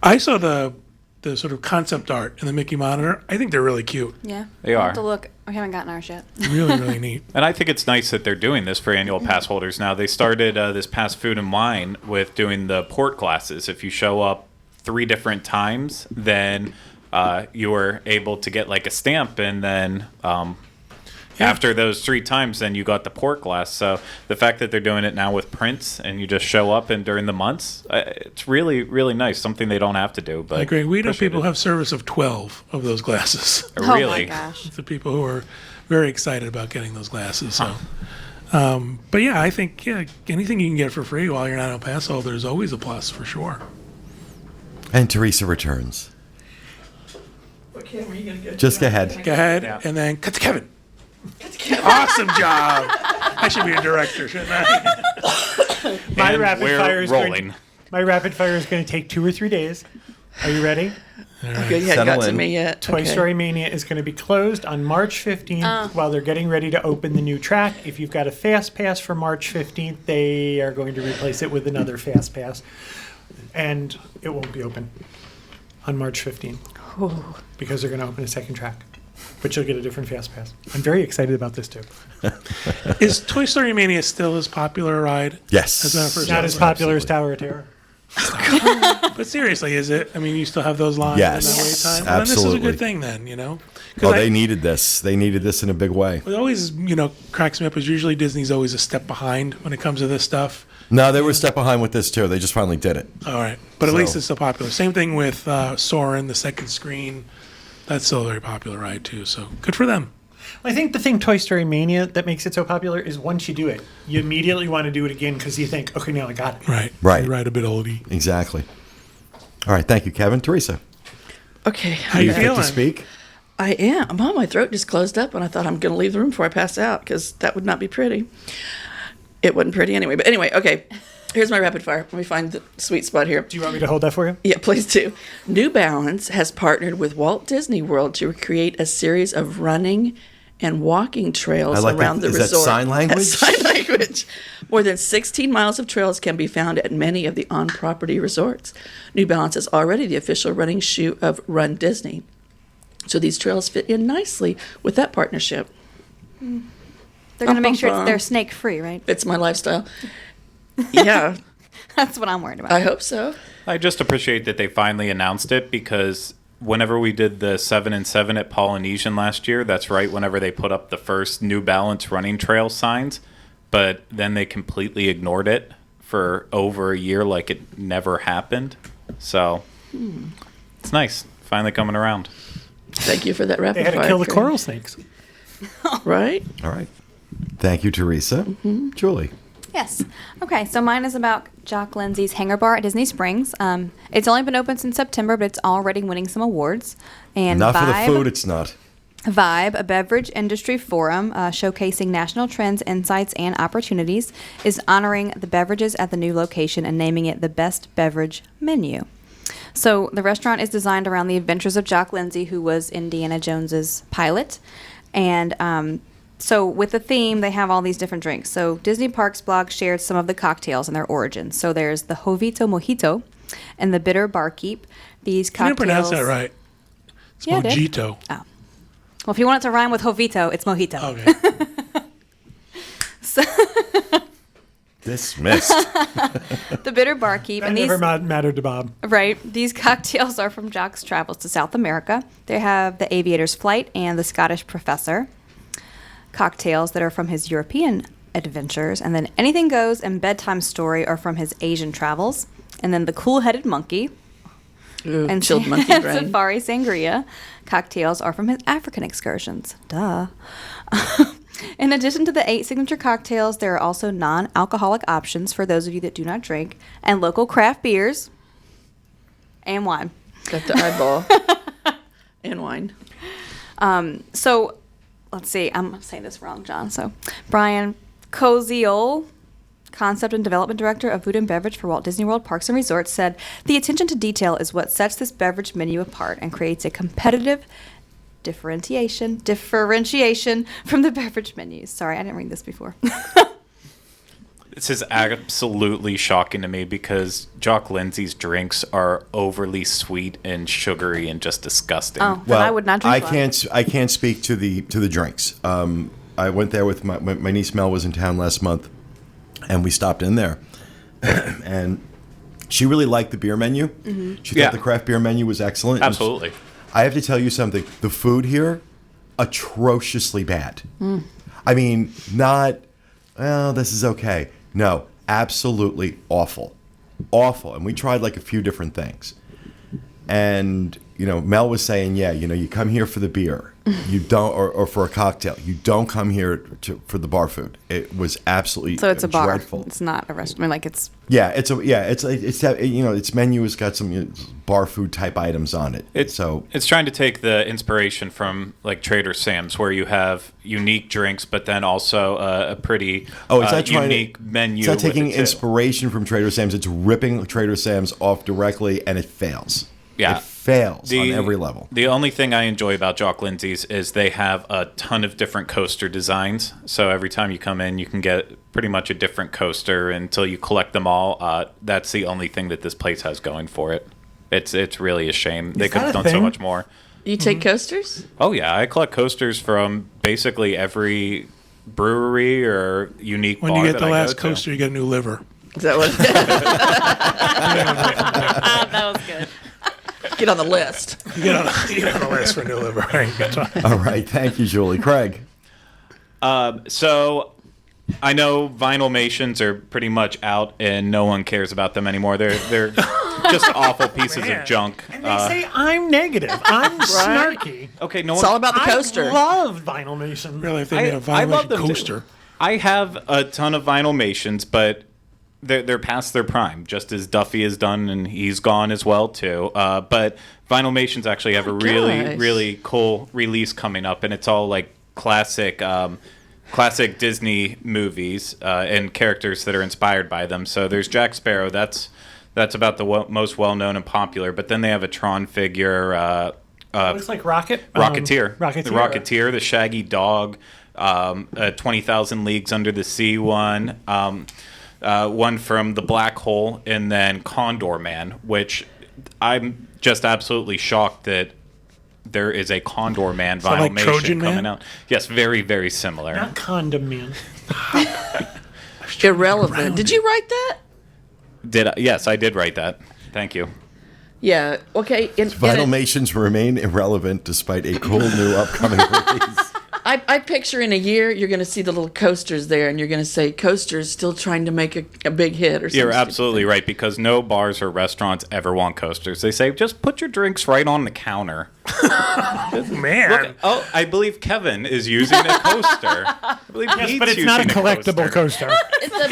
I saw the sort of concept art in the Mickey monitor. I think they're really cute. Yeah. They I'll are. have to look. We haven't gotten ours yet. Really, really neat. And I think it's nice that they're doing this for annual pass holders now. They started this past Food and Wine with doing the port glasses. If you show up 3 different times, then you were able to get like a stamp, and then after those 3 times, then you got the port glass. So the fact that they're doing it now with prints and you just show up and during the months, it's really, really nice. Something they don't have to do. But I agree. We know appreciate people it. have service of 12 of those glasses. Oh my Really? gosh. The people who are very excited about getting those glasses. So, but yeah, I think anything you can get for free while you're an annual pass holder is always a plus for sure. And Teresa returns. What camera are you going to get? Just go ahead. Go ahead, Yeah. and then cut to Kevin. Awesome job. I should be a director, shouldn't I? My And rapid we're fire is rolling. My rapid fire is going to take 2 or 3 days. Are you ready? Okay, you hadn't Settle got to in. me yet. Toy Okay. Story Mania is going to be closed on March 15th while they're getting ready to open the new track. If you've got a Fast Pass for March 15th, they are going to replace it with another Fast Pass. And it won't be open on March 15th because they're going to open a second track. But you'll get a different Fast Pass. I'm very excited about this too. Is Toy Story Mania still as popular a ride? Yes. As that first Not as popular as Tower of Terror. But seriously, is it? I mean, you still have those lines Yes, and that wait time. Well, then this is a absolutely. good thing then, you know? 'Cause Oh, I- they needed this. They needed this in a big way. What always, cracks me up is usually Disney's always a step behind when it comes to this stuff. No, they were a step behind with this too. They just finally did it. All right. But at So- least it's still popular. Same thing with Soarin', the second screen. That's still a very popular ride, too. So good for them. I think the thing Toy Story Mania that makes it so popular is once you do it, you immediately want to do it again because you think, okay, now I got it. Right. Right. You ride a bit oldie. Exactly. All right, thank you, Kevin. Teresa, Okay. How you fit feeling? to speak? I am. Oh, my throat just closed up, and I thought I'm going to leave the room before I pass out because that would not be pretty. It wasn't pretty anyway. But anyway, okay. Here's my rapid fire. Let me find the sweet spot here. Do you want me to hold that for you? Yeah, please do. New Balance has partnered with Walt Disney World to create a series of running and walking trails I like around that. the Is that resort. sign language? That's sign language. language. More than 16 miles of trails can be found at many of the on-property resorts. New Balance is already the official running shoe of Run Disney. So these trails fit in nicely with that partnership. They're going to make sure they're snake free, right? It's my lifestyle. Yeah, That's what I'm worried about. I hope so. I just appreciate that they finally announced it, because whenever we did the 7 and 7 at Polynesian last year, that's right whenever they put up the first New Balance running trail signs, but then they completely ignored it for over a year like it never happened. So it's nice. Finally coming around. Thank you for that rapid They had fire. to kill the Craig. coral snakes. Right? All right. Thank you, Teresa. Julie. Yes. Okay, so mine is about Jock Lindsey's Hangar Bar at Disney Springs. It's only been open since September, but it's already winning some awards. And Not for the Vibe, food, it's not. Vibe, a beverage industry forum showcasing national trends, insights, and opportunities, is honoring the beverages at the new location and naming it the Best Beverage Menu. So the restaurant is designed around the adventures of Jock Lindsey, who was Indiana Jones's pilot. And so with the theme, they have all these different drinks. So Disney Parks blog shared some of the cocktails and their origins. So there's the Jovito Mojito and the Bitter Barkeep. These You didn't cocktails... pronounce that right. It's Yeah, I did. mojito. Oh. Well, if you want it to rhyme with Jovito, it's Mojito. Okay. Dismissed. The Bitter Barkeep. That And these... never mattered to Bob. Right. These cocktails are from Jock's travels to South America. They have the Aviator's Flight and the Scottish Professor. Cocktails that are from his European adventures. And then Anything Goes and Bedtime Story are from his Asian travels. And then the Cool-Headed Monkey Ooh, and chilled monkey brain. Safari Sangria cocktails are from his African excursions. Duh. In addition to the 8 signature cocktails, there are also non-alcoholic options for those of you that do not drink, and local craft beers and wine. Got the eyeball. And wine. So, let's see. I'm saying this wrong, John. So, Brian Koziol, Concept and Development Director of Food and Beverage for Walt Disney World Parks and Resorts, said, "The attention to detail is what sets this beverage menu apart and creates a competitive differentiation from the beverage menus." Sorry, I didn't read this before. This is absolutely shocking to me, because Jock Lindsey's drinks are overly sweet and sugary and just disgusting. Oh, then I would not drink one. I can't speak to the drinks. I went there with my niece Mel was in town last month, and we stopped in there, and she really liked the beer menu. Mm-hmm. She thought the craft beer menu was excellent. Absolutely. I have to tell you something. The food here, atrociously bad. I mean, not, well, this is okay. No, absolutely awful. Awful. And we tried like a few different things. And, Mel was saying, you come here for the beer. You don't, or for a cocktail. You don't come here for the bar food. It was absolutely So it's a bar. dreadful. It's not a restaurant. I mean, like it's... Its menu has got some bar food type items on it. It's trying to take the inspiration from like Trader Sam's, where you have unique drinks, but then also a pretty unique menu. It's not taking with it too. inspiration from Trader Sam's. It's ripping Trader Sam's off directly, and it fails. Yeah. It fails on every level. The only thing I enjoy about Jock Lindsey's is they have a ton of different coaster designs. So every time you come in, you can get pretty much a different coaster until you collect them all. That's the only thing that this place has going for it. It's really a shame. They could have done so much more. You take coasters? Oh, yeah. I collect coasters from basically every brewery or unique When bar you get that the I last go to. coaster, you get a new liver. Is that what? that was good. Get on the list. You get on the list for a new liver. Right, good talk. All right. Thank you, Julie. Craig. So I know Vinylmations are pretty much out, and no one cares about them anymore. They're just awful pieces of junk. And they say I'm negative. I'm snarky. Okay, no It's one. all about the coaster. I love Vinylmation. Really, if they made a I love Vinylmation them too. coaster. I have a ton of Vinylmations, but they're past their prime, just as Duffy has done, and he's gone as well too. But Vinylmations actually have a really cool release coming up, and it's all like classic Disney movies and characters that are inspired by them. So there's Jack Sparrow. That's about the most well known and popular. But then they have a Tron figure. Looks like Rocket. Rocketeer. Rocketeer. The Rocketeer, the Shaggy Dog. a 20,000 Leagues Under the Sea one, one from the Black Hole, and then Condor Man, which I'm just absolutely shocked that there is a Condor Man So like Vinylmation Trojan coming Man? out. Yes, very, very similar. Not Condom Man. Irrelevant. Did you write that? Yes, I did write that. Thank you. Yeah. Okay. Vinylmations remain irrelevant despite a cool new upcoming release. I picture in a year you're going to see the little coasters there, and you're going to say coasters still trying to make a big hit or something. You're absolutely right, because no bars or restaurants ever want coasters. They say, just put your drinks right on the counter. Man. Oh, I believe Kevin is using a coaster. I believe Yes, Pete's but it's not a using collectible coaster.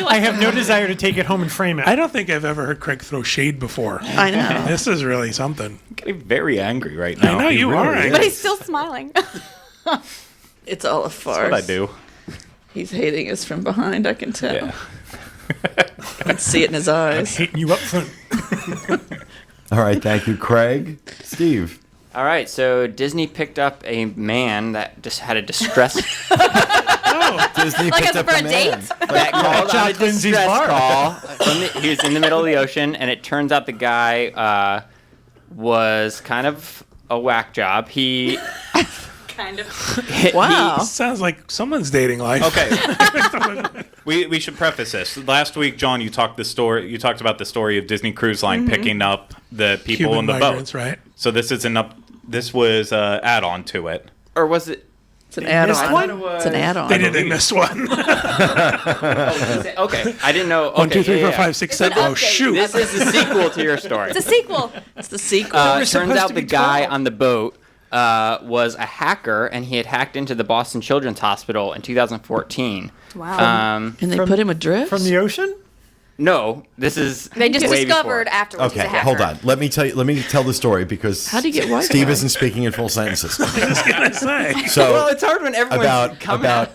I have no desire to take it home and frame it. I don't think I've ever heard Craig throw shade before. I know. This is really something. I'm getting very angry right now. I know you are. is. But he's still smiling. It's all a farce. That's what I do. He's hating us from behind, I can tell. Yeah. I can see it in his eyes. Hating you up front. All right, thank you, Craig. Steve. All right, so Disney picked up a man that just had a distress Disney Like picked as up for a a man. date? that called on a Jock Lindsey's distress bar. call. He was in the middle of the ocean, and it turns out the guy was kind of a whack job. He Kind of. Wow. Sounds like someone's dating life. Okay. we should preface this. Last week, John, you talked about the story of Disney Cruise Line picking up the people Cuban in the migrants, boat. right? So this was add-on to it. Or was it? It's an add-on. one? It's an add-on. They missed one. Okay, I didn't know. Okay, 1, 2, 3, yeah, 4, yeah. 5, 6, 7. Oh, shoot. This is the sequel to your story. It's a sequel. It's the sequel. Turns supposed out to the be guy 12. on the boat was a hacker, and he had hacked into the Boston Children's Hospital in 2014. Wow. and they put him adrift? From the ocean? No, this is They just way discovered before. afterwards Okay, he's a hacker. hold on. Let me tell the story because How do you get Wi-Fi? Steve isn't speaking in full sentences. Gonna say. So Well, it's hard when everyone's coming out.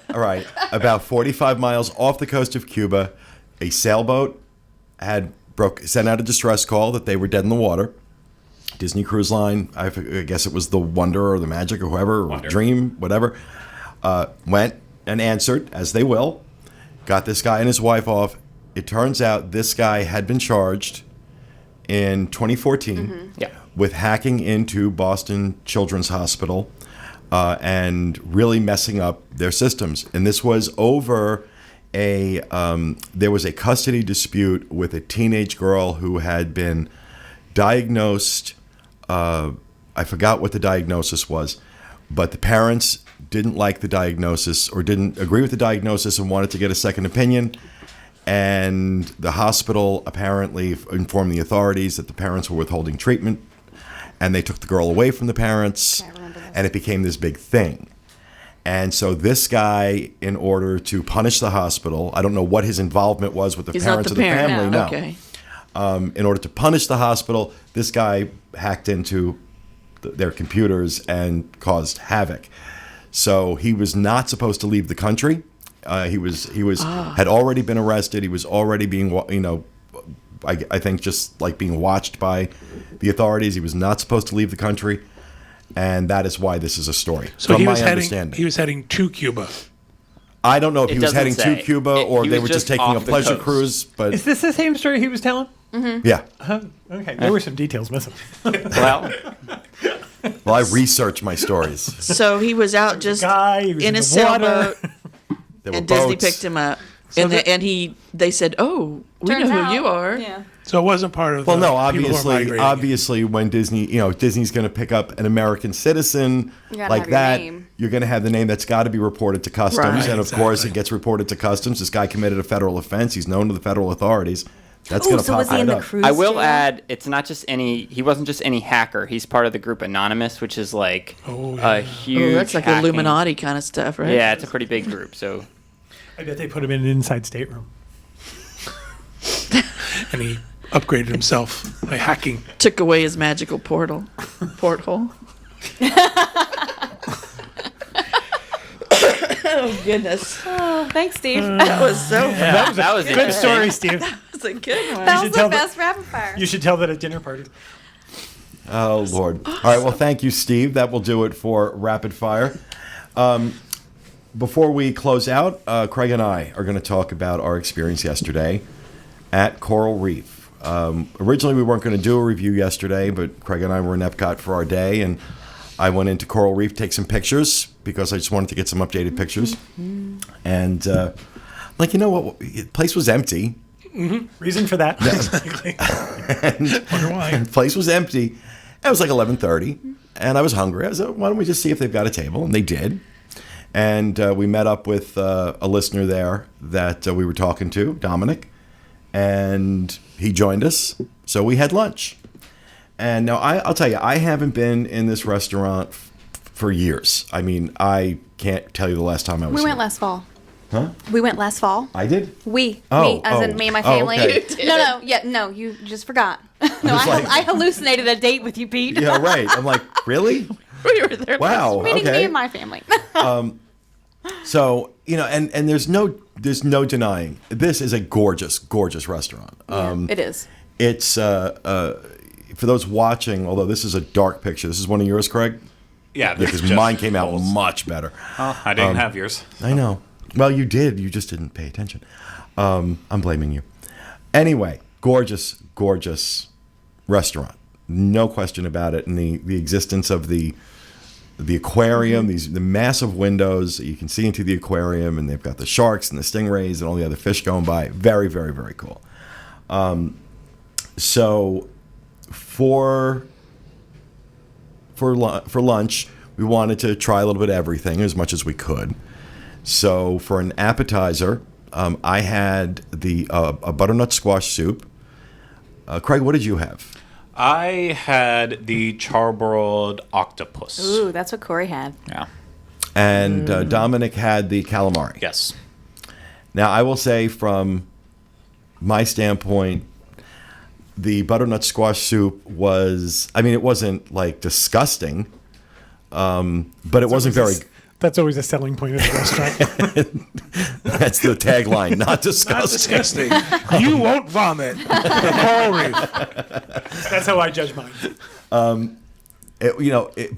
about 45 miles off the coast of Cuba, a sailboat had sent out a distress call that they were dead in the water. Disney Cruise Line, I guess it was the Wonder or the Magic or whoever, or Dream, whatever, went and answered, as they will, got this guy and his wife off. It turns out this guy had been charged in 2014 Yeah. with hacking into Boston Children's Hospital and really messing up their systems. And this was over there was a custody dispute with a teenage girl who had been diagnosed. I forgot what the diagnosis was, but the parents didn't like the diagnosis or didn't agree with the diagnosis and wanted to get a second opinion. And the hospital apparently informed the authorities that the parents were withholding treatment, and they took the girl away from the parents, and it became this big thing. And so this guy, in order to punish the hospital, I don't know what his involvement was with the He's not parents the or the parent. family. No. No. Okay. In order to punish the hospital, this guy hacked into their computers and caused havoc. So he was not supposed to leave the country. He had already been arrested. He was already being, I think just like being watched by the authorities. He was not supposed to leave the country, and that is why this is a story. So from he my was heading. understanding. He was heading to Cuba. I don't know if It he was doesn't heading say. to Cuba or He they was were just just taking a off the pleasure coast. cruise, but Is this the same story he was telling? yeah. Okay, there were some details missing. Well, Well, I research my stories. So he was out just Guy, he was in a the water. sailboat, There were and Disney boats. picked him up. And they said, "Oh, we know who you are." Yeah. So it wasn't part of Well, the no, people who are migrating. obviously, when Disney's going to pick up an American citizen You gotta like have your that, name. you're going to have the name that's got to be reported to customs, Right, and of course, exactly. it gets reported to customs. This guy committed a federal offense. He's known to the federal authorities. That's Oh, going to so pop was he in right the up. cruise? I will jail? add, it's not just he wasn't just any hacker. He's part of the group Anonymous, which is like a huge. Oh, that's like hacking- Illuminati kind of stuff, right? Yeah, it's a pretty big group. So I bet they put him in an inside stateroom. And he upgraded himself by hacking. Took away his magical porthole. Oh goodness, Oh, thanks, Steve. that was so. that was Good story, Steve. That was a good one. that should was tell the the- best rapid fire. You should tell that at dinner parties. Oh, Lord. All right, well, thank you, Steve. That will do it for Rapid Fire. before we close out, Craig and I are going to talk about our experience yesterday at Coral Reef. Originally, we weren't going to do a review yesterday, but Craig and I were in Epcot for our day, and I went into Coral Reef to take some pictures because I just wanted to get some updated pictures. And, you know what? The place was empty. Reason for that. Exactly. Wonder why. The place was empty. It was like 11:30, and I was hungry. I was like, why don't we just see if they've got a table? And they did. And we met up with a listener there that we were talking to, Dominic, and he joined us. So we had lunch. And now I'll tell you, I haven't been in this restaurant for years. I mean, I can't tell you the last time I was We here. went last fall. Huh? We went last fall. I did? Me, Oh, as in oh. me and my Oh, family. okay. No, you just forgot. No, was like- I hallucinated a date with you, Pete. Yeah, right. I'm like, really? We were there. Wow. Meaning me Okay. and my family. So, and there's no denying this is a gorgeous, gorgeous restaurant. It is. It's for those watching, although this is a dark picture. This is one of yours, Craig? Yeah, this Because is just mine came out holes. much better. Oh, I didn't have yours. I know. Well, you did. You just didn't pay attention. I'm blaming you. Anyway, gorgeous, gorgeous restaurant. No question about it. And the existence of the aquarium, the massive windows that you can see into the aquarium, and they've got the sharks and the stingrays and all the other fish going by. Very, very, very cool. So for lunch, we wanted to try a little bit of everything as much as we could. So for an appetizer, I had a butternut squash soup. Craig, what did you have? I had the charbroiled octopus. Ooh, that's what Corey had. Yeah. And Dominic had the calamari. Yes. Now, I will say from my standpoint, the butternut squash soup was, it wasn't like disgusting, but it wasn't very, That's always a selling point of the restaurant. that's the tagline, not Not disgusting. disgusting. You won't vomit. The Coral Reef. That's how I judge mine.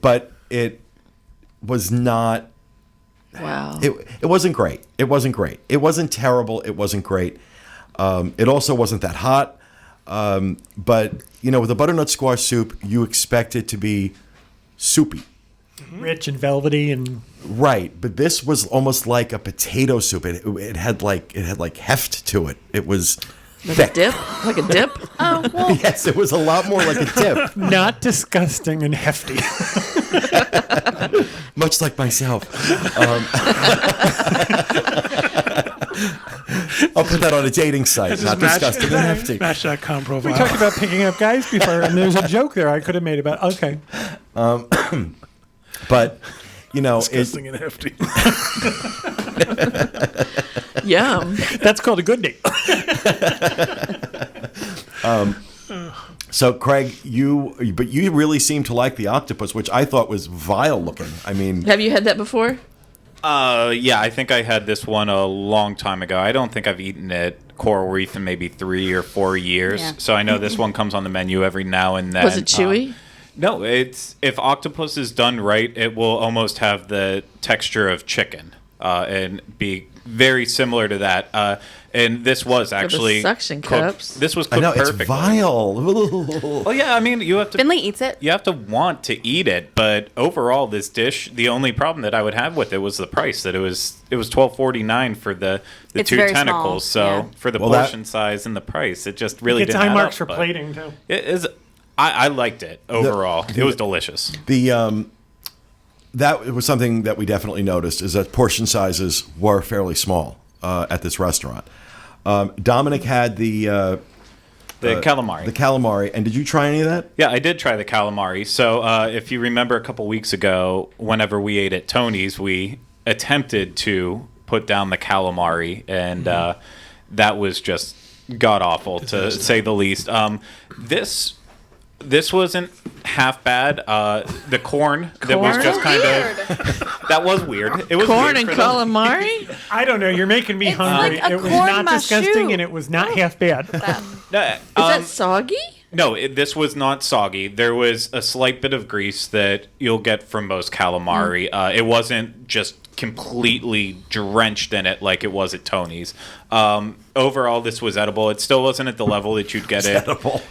But it was not, Wow. it wasn't great. It wasn't great. It wasn't terrible. It wasn't great. It also wasn't that hot. But, with the butternut squash soup, you expect it to be soupy. Rich and velvety and Right, but this was almost like a potato soup. It had like heft to it. It was Like thick. a dip? Like a dip? Oh, well, Yes, it was a lot more like a dip, not disgusting and hefty. much like myself. I'll put that on a dating site. This is Not disgusting and hefty. Match.com profile. We talked about picking up guys before, and there's a joke there I could have made about. Okay, But disgusting and hefty. Yum. that's called a good date. So Craig, you really seem to like the octopus, which I thought was vile looking. Have you had that before? Yeah, I think I had this one a long time ago. I don't think I've eaten it Coral Reef in maybe 3 or 4 years. Yeah. So I know this one comes on the menu every now and then. Was it chewy? No, if octopus is done right, it will almost have the texture of chicken and be very similar to that. And this was actually suction cooked. cups. This was I cooked know perfectly. it's vile. Well, yeah, you have to Finley eats it. you have to want to eat it, but overall, this dish, the only problem that I would have with it was the price. That it was $12.49 for the It's two very tentacles. small, So yeah. for the Well, that- portion size and the price, it just really It's didn't high add marks up, for but plating too. It is. I liked it overall. It was delicious. That was something that we definitely noticed, is that portion sizes were fairly small at this restaurant. Dominic had the Calamari. The calamari, and did you try any of that? Yeah, I did try the calamari. So if you remember a couple weeks ago, whenever we ate at Tony's, we attempted to put down the calamari, and that was just god-awful, to say the least. This wasn't half bad. The corn that was Corn? just kind of... That was weird. It was Corn weird and for them. calamari? I don't know. You're making me hungry. like a It was corn not disgusting, machoute. and it was not half bad. No, Is that soggy? No, this was not soggy. There was a slight bit of grease that you'll get from most calamari. It wasn't just completely drenched in it like it was at Tony's. Overall, this was edible. It still wasn't at the level that you'd get it. Edible.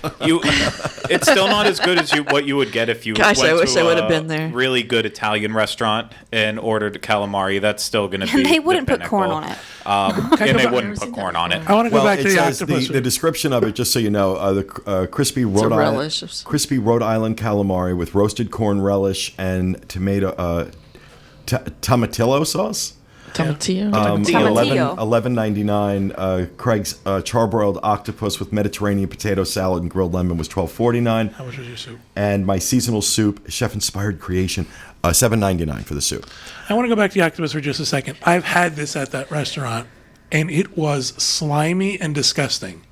It's still not as good as what you would get if you Gosh, went I wish to I would have a been there. really good Italian restaurant and ordered a calamari. That's still going to be And they the wouldn't put pinnacle. corn on it. And they wouldn't put corn on it. I want to go Well, back it to the says octopus. the description of it, just so you know, the crispy a Rhode relish Island, of- crispy Rhode Island calamari with roasted corn relish and tomato tomatillo sauce. Tomatillo. Tomatillo. $11.99. Craig's charbroiled octopus with Mediterranean potato salad and grilled lemon was $12.49. How much was your soup? And my seasonal soup, chef-inspired creation, $7.99 for the soup. I want to go back to the octopus for just a second. I've had this at that restaurant, and it was slimy and disgusting.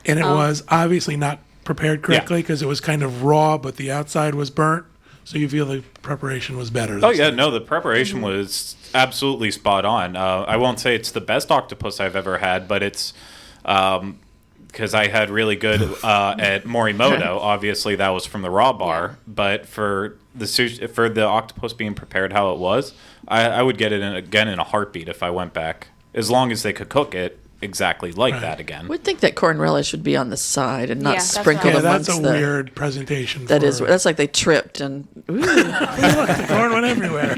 And it was obviously not prepared correctly because it was kind of raw, but the outside was burnt. So you feel the preparation was better. Oh yeah, no, the preparation was absolutely spot on. I won't say it's the best octopus I've ever had, but it's because I had really good at Morimoto. Obviously, that was from the raw bar, but for the sushi, for the octopus being prepared how it was, I would get it again in a heartbeat if I went back, as long as they could cook it exactly like that again. Would think that corn relish would be on the side and not Yeah, that's sprinkled right. Yeah, that's amongst a the. weird presentation. That's like they tripped and. Ooh. Look, the corn went everywhere.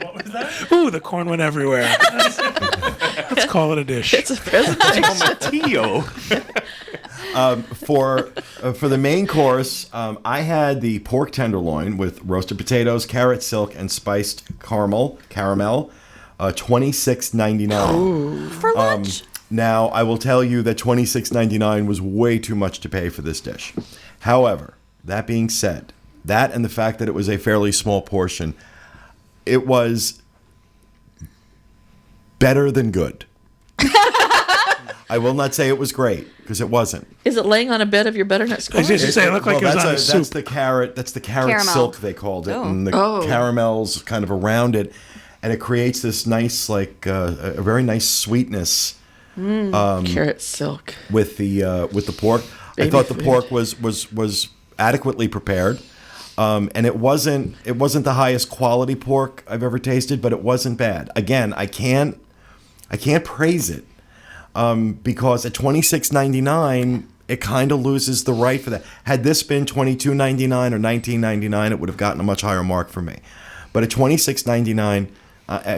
What was that? Ooh, the corn went everywhere. Let's call it a dish. It's a presentation. Tomatillo. For the main course, I had the pork tenderloin with roasted potatoes, carrot silk, and spiced caramel. $26.99. For lunch. Now, I will tell you that $26.99 was way too much to pay for this dish. However, that being said, that and the fact that it was a fairly small portion, it was better than good. I will not say it was great, because it wasn't. Is it laying on a bed of your butternut I squash? was just to say, it looked like it was on a That's soup. the carrot. That's the carrot Caramel. silk, they called it, Oh. and the Oh. caramels kind of around it, and it creates this nice, like a very nice sweetness Carrot silk. with the pork. I Baby thought the food. pork was adequately prepared, and it wasn't the highest quality pork I've ever tasted, but it wasn't bad. Again, I can't praise it because at $26.99 it kind of loses the right for that. Had this been $22.99 or $19.99, it would have gotten a much higher mark for me. But at $26.99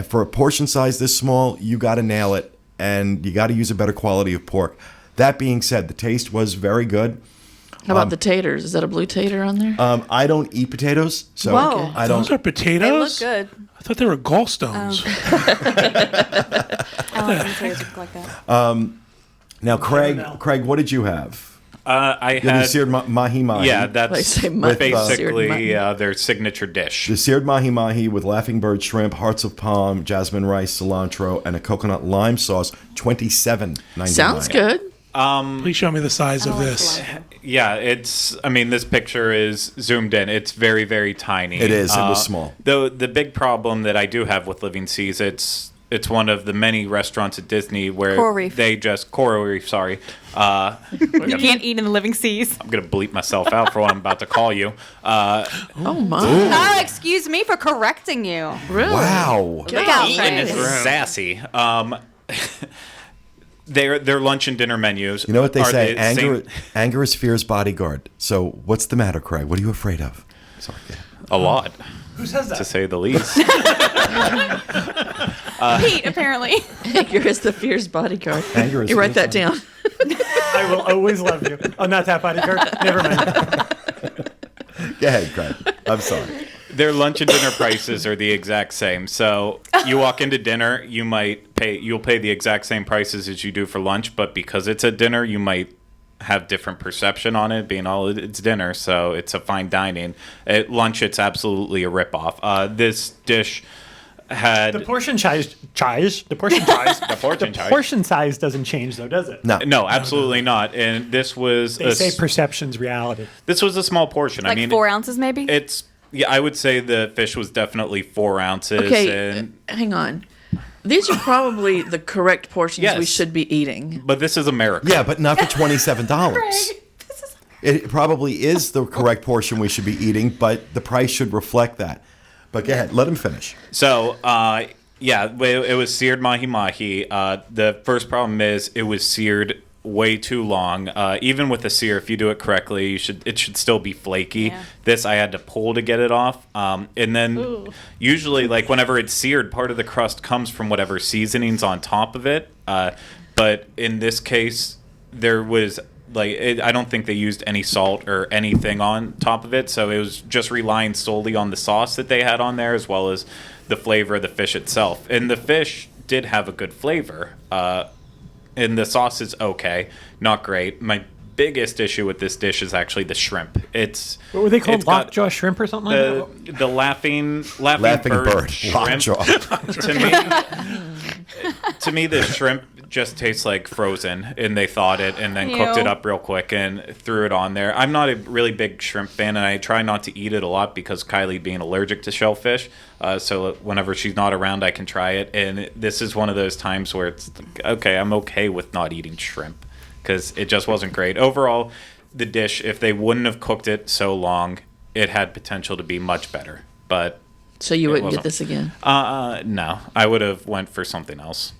for a portion size this small, you got to nail it, and you got to use a better quality of pork. That being said, the taste was very good. How about the taters? Is that a blue tater on there? I don't eat potatoes, so Whoa. I don't. Those are potatoes? They look good. I thought they were gallstones. I don't think potatoes look like that. Now, Craig, what did you have? I You had the had seared mahi mahi. yeah, I that's say mutton, basically seared mutton. their signature dish. The seared mahi mahi with laughing bird shrimp, hearts of palm, jasmine rice, cilantro, and a coconut lime sauce. $27.99. Sounds good. Please show me the size of I like this. cilantro. Yeah, this picture is zoomed in. It's very, very tiny. It is. It was small. Though the big problem that I do have with Living Seas, it's one of the many restaurants at Disney where Coral Reef. they just Coral Reef. Sorry, You can't eat in the living seas. I'm gonna bleep myself out for what I'm about to call you. Oh my. Oh, excuse me for correcting you. Really? Wow. Look out, in Craig. this room. Sassy. Their lunch and dinner menus. You know what they are say? the Anger, same- anger is fear's bodyguard. So what's the matter, Craig? What are you afraid of? Sorry. a lot, Who says to that? say the least. Pete, apparently. Anger is the fierce bodyguard. Anger is You write fierce that down. I will always love you. Oh, not that bodyguard. Never mind. Go ahead, Craig. I'm sorry. Their lunch and dinner prices are the exact same. So you walk into dinner, you'll pay the exact same prices as you do for lunch, but because it's a dinner, you might have different perception on it, being it's dinner, so it's a fine dining. At lunch, it's absolutely a ripoff. This dish had The portion size. The portion size doesn't change, though, does it? no, absolutely not. And this was They say perception's reality. this was a small portion. Like I mean, 4 ounces, maybe? I would say the fish was definitely 4 ounces. Okay, and, hang on. These are probably the correct portions we Yes. should be eating. but this is America. Yeah, but not for $27. It probably is the correct portion we should be eating, but the price should reflect that. But go ahead, let him finish. So, yeah, it was seared mahi-mahi. The first problem is it was seared way too long. Even with the sear, if you do it correctly, it should still be flaky. Yeah. This I had to pull to get it off. And then usually, like whenever it's seared, part of the crust comes from whatever seasoning's on top of it. But in this case, there was I don't think they used any salt or anything on top of it, so it was just relying solely on the sauce that they had on there, as well as the flavor of the fish itself. And the fish did have a good flavor. And the sauce is okay, not great. My biggest issue with this dish is actually the shrimp. What were they called? Lockjaw shrimp or something like that? The laughing Bird. shrimp. Lockjaw. To me, the shrimp just tastes like frozen, and they thawed it and then cooked it up real quick and threw it on there. I'm not a really big shrimp fan, and I try not to eat it a lot because Kylie being allergic to shellfish. So whenever she's not around, I can try it. And this is one of those times where it's okay. I'm okay with not eating shrimp because it just wasn't great overall. The dish, if they wouldn't have cooked it so long, it had potential to be much better. But So you wouldn't get wasn't. this again? no, I would have went for something else.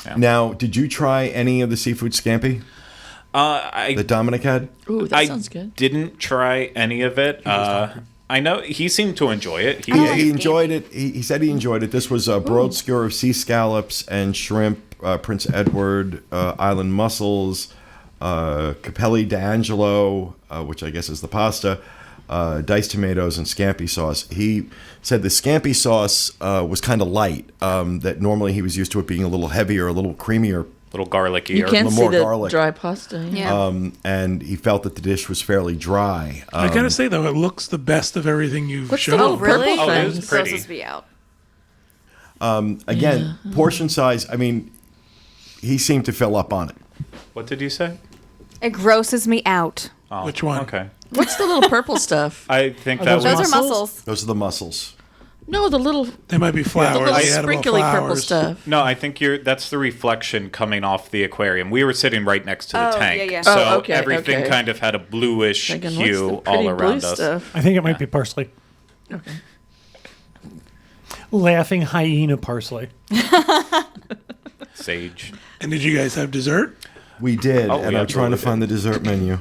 Yeah. Now, did you try any of the seafood scampi that Dominic had? Ooh, that sounds good. Didn't try any of it. I know he seemed to enjoy it. He enjoyed it. He said he enjoyed it. This was a broiled skewer of sea scallops and shrimp, Prince Edward Island mussels, capelli d'angelo, which I guess is the pasta, diced tomatoes, and scampi sauce. He said the scampi sauce was kind of light, that normally he was used to it being a little heavier, a little creamier. A little garlicky. You can see more the garlic. dry pasta. Yeah. And he felt that the dish was fairly dry. I gotta say though, it looks the best of everything you've What's the shown. little Really? purple Oh, it thing? was pretty. Supposed to be out. Again, portion size, I mean, he seemed to fill up on it. What did you say? It grosses me out. Oh, Which one? Okay. What's the little purple stuff? I think that those was. Those are Mussels? mussels. Those are the mussels. No, the little They might be flowers. the little the edible sprinkly purple flowers. stuff. No, I think that's the reflection coming off the aquarium. We were sitting right next to the Oh, tank. yeah, yeah. So Oh, okay, everything okay. kind of had a bluish Thinking, hue what's the pretty all blue around us. stuff? I think it might be parsley. Okay. Laughing hyena parsley. Sage. And did you guys have dessert? We did, Oh, and yeah, I'm trying to totally find the dessert menu.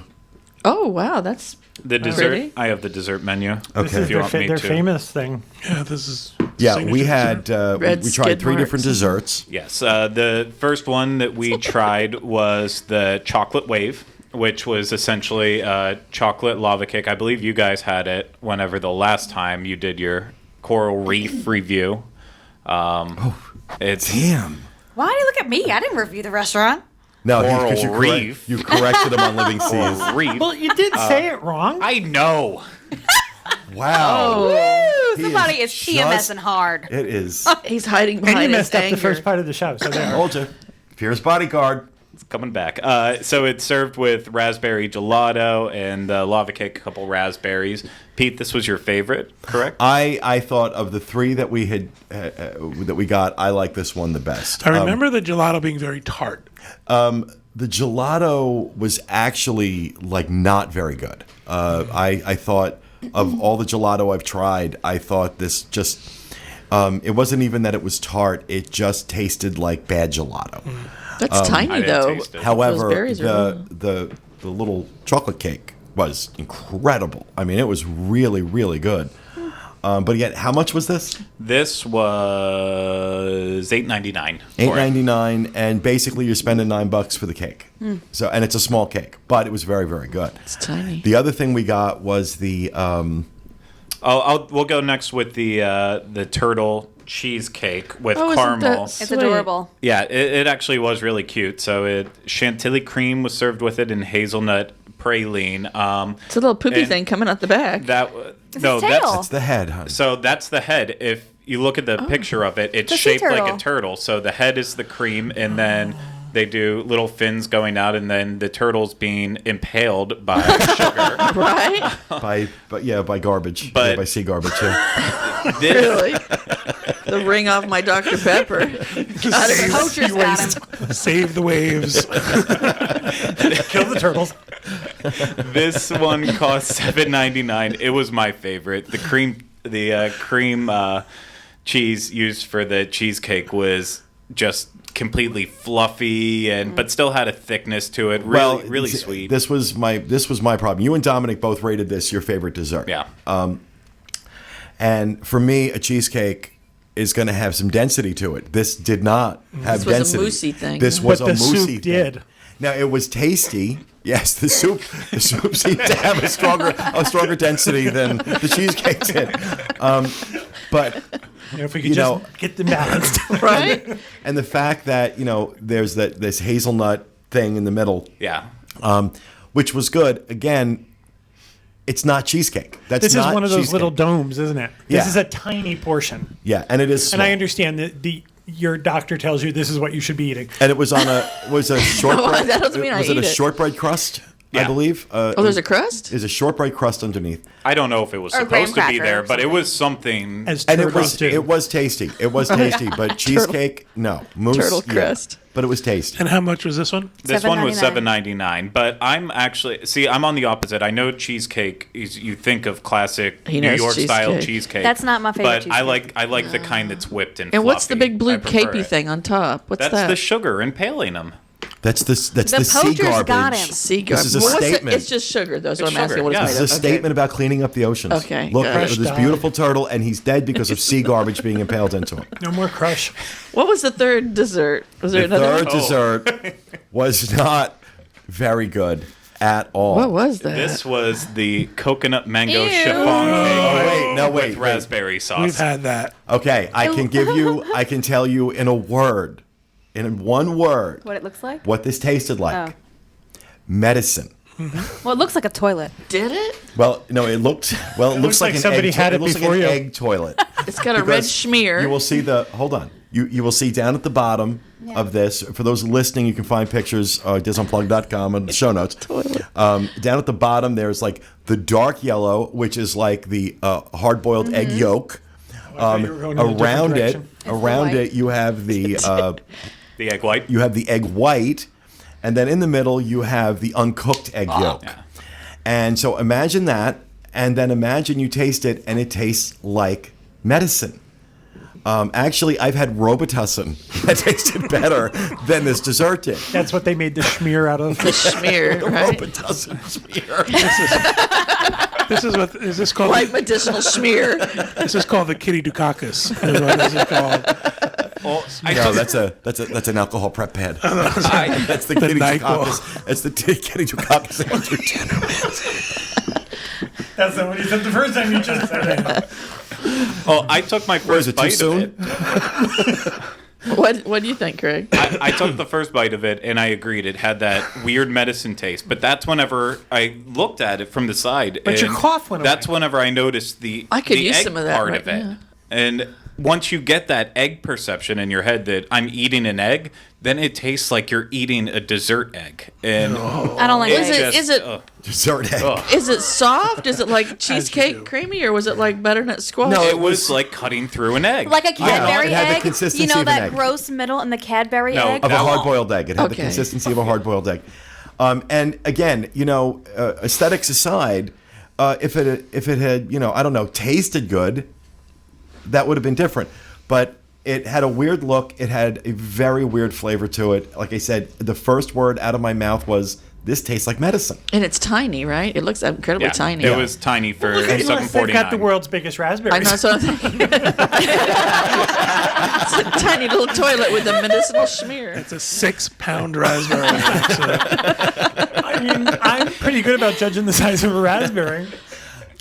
Oh wow, that's The dessert. Pretty. I have the dessert menu. Okay. This is If you their, want me their to. famous thing. Yeah, this is. Yeah, signature we had dessert. Red we tried skid 3 marks. different desserts. Yes. The first one that we tried was the chocolate wave, which was essentially a chocolate lava cake. I believe you guys had it whenever the last time you did your Coral Reef review. It's Damn. Why do you look at me? I didn't review the restaurant. No, Coral because Reef. you corrected him on Living Coral Seas. Reef. Well, you did say it wrong. I know. Wow. Woo! Somebody is just- PMSing hard. It is. he's hiding And behind you his messed up the anger. first part of the show. So there. Told you. Fierce bodyguard. It's coming back. So it's served with raspberry gelato and lava cake, a couple raspberries. Pete, this was your favorite, correct? I thought of the 3 that we had that we got, I like this one the best. I remember the gelato being very tart. The gelato was actually like not very good. I thought of all the gelato I've tried, I thought this just it wasn't even that it was tart, it just tasted like bad gelato. That's I tiny didn't though. taste it. However, Those berries are the little chocolate cake was incredible. I mean, it was really, really good. But yet, how much was this? This was $8.99. $8.99, and basically you're spending $9 for the cake. So, and it's a small cake, but it was very, very good. It's tiny. The other thing we got was the We'll go next with the turtle cheesecake with Oh, isn't caramel. that It's Sweet. adorable. Yeah, it actually was really cute. So chantilly cream was served with it, and hazelnut praline. It's a little poopy and thing coming out the back. That It's no, his tail. that's That's the head, huh? so that's the head. If you look at the picture of it, it's It's a sea shaped like turtle. a turtle. So the head is the cream, and then they do little fins going out, and then the turtle's being impaled by sugar. Right? by garbage. But- by sea garbage. Yeah. This, Really? The ring off my Dr. Pepper. Poachers got him. Save the waves. Kill the turtles. this one cost $7.99. It was my favorite. The The cream cheese used for the cheesecake was just completely fluffy but still had a thickness to it. Really sweet. This was my problem. You and Dominic both rated this your favorite dessert. Yeah. And for me, a cheesecake is going to have some density to it. This did not have This was a density. moussey thing. This was But a the moussey soup thing. did. Now it was tasty. Yes, the soup seemed to have a stronger density than the cheesecake did. But If we could just get them balanced. Right? and the fact that there's this hazelnut thing in the middle, Yeah. which was good. Again, it's not cheesecake. This is not one of those cheesecake. little domes, isn't it? Yeah. This is a tiny portion. Yeah, and it is. And I small. understand that your doctor tells you this is what you should be eating. And it was on a shortbread. That doesn't mean I was it eat a it. shortbread crust? I Yeah. believe. Oh, there's a crust? There's a shortbread crust underneath, I don't know if it was Or graham supposed to be cracker there, or but it was something. As and turtles do. it was tasty. It was tasty, but cheesecake, no. Mousse, Turtle yeah. crust. But it was tasty. And how much was this one? This one was $7.99. $7.99, but I'm on the opposite. I know cheesecake is you think of classic He New knows York style cheesecake. cheesecake. That's not my favorite But cheesecake. I like the kind that's whipped and And what's the fluffy. big blue I prefer capey it. thing on top? What's That's that? the sugar impaling them. That's the sea poachers garbage. got him. Sea This is a What's it? statement. It's just sugar, though. So It's I'm asking sugar, what yeah. it's This made is a of. statement about cleaning up the oceans. Okay, Look good. at this Crushed beautiful turtle, and he's dead because of sea garbage being impaled into him. No more crush. What was the third dessert? Was there The another third one? dessert was not very good at all. What was that? This was the coconut mango Ew. chiffon cake Wait, with raspberry sauce. We've had that. Okay, I can tell you in one word, What it looks like? what this tasted like. Oh. Medicine. Well, it looks like a toilet. Did it? Well, no, it looks looks like an somebody egg had it looks before like an you. egg toilet. It's got a red Because schmear. You will see hold on. You will see down at the bottom of this. For those listening, you can find pictures disunplug.com and the show notes. Down at the bottom, there's like the dark yellow, which is like the hard-boiled egg yolk. thought you were going in a different Around it, direction. around white. it, you have the The egg white. you have the egg white, and then in the middle you have the uncooked egg yolk. Yeah. And so imagine that, and then imagine you taste it, and it tastes like medicine. Actually, I've had Robitussin that tasted better than this dessert did. That's what they made the schmear out of. the schmear, right? Robitussin smear. Is this called? White medicinal schmear. This is called the Kitty Dukakis. Is what this is called. No, that's an alcohol prep pad. That's the kitty NyQuil. Dukakis. That's the kitty Dukakis. That's not what you said the first time you just said it. Oh, I took my Is first it too bite soon? of it. What do you think, Craig? I took the first bite of it, and I agreed. It had that weird medicine taste. But that's whenever I looked at it from the side. But your and cough went That's away. whenever I noticed the I could the use egg some of that part right of it. now. And once you get that egg perception in your head that I'm eating an egg, then it tastes like you're eating a dessert egg. And I don't like Is eggs. it- is it- ugh. Dessert egg. Ugh. Is it soft? Is it like do. cheesecake creamy, or was it like butternut squash? No, It was like cutting through an egg. Like a Cadbury it had the egg? consistency You know of an that egg. gross middle and the Cadbury No, egg? Of a That- hard-boiled egg. It had the Okay. consistency of a hard-boiled egg. And again, aesthetics aside, if it had, I don't know, tasted good, that would have been different. But it had a weird look. It had a very weird flavor to it. Like I said, the first word out of my mouth was, "This tastes like medicine." And it's tiny, right? It looks incredibly Yeah, tiny. It was tiny for They've $7.49. got the world's biggest raspberries. I know, so I'm thinking. It's a tiny little toilet with a medicinal schmear. It's a 6-pound raspberry. So, I mean, I'm pretty good about judging the size of a raspberry.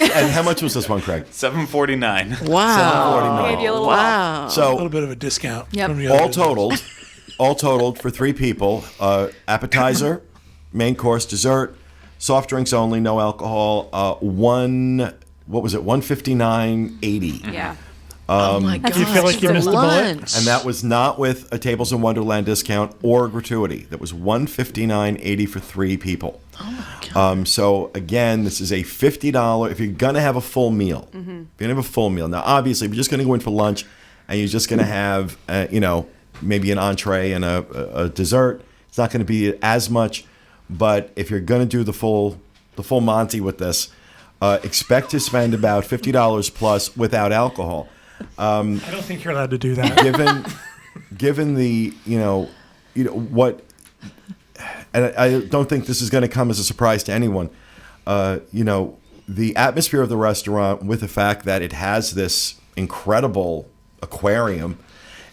And how much was this one, Craig? $7.49. Wow. Gave you a little Wow. a little So bit of a discount. Yep. From the other all totaled for 3 people, appetizer, main course, dessert, soft drinks only, no alcohol. $159.80. Yeah. Oh my god. You feel like you for missed the bullet? lunch. And that was not with a Tables in Wonderland discount or gratuity. That was $159.80 for 3 people. Oh my god. So again, this is a $50 if you're gonna have a full meal. If you're gonna have a full meal. Now, obviously, if you're just gonna go in for lunch and you're just gonna have, maybe an entree and a dessert, it's not gonna be as much. But if you're gonna do the full Monty with this, expect to spend about $50 plus without alcohol. I don't think you're allowed to do that. Given the what, and I don't think this is going to come as a surprise to anyone. The atmosphere of the restaurant, with the fact that it has this incredible aquarium,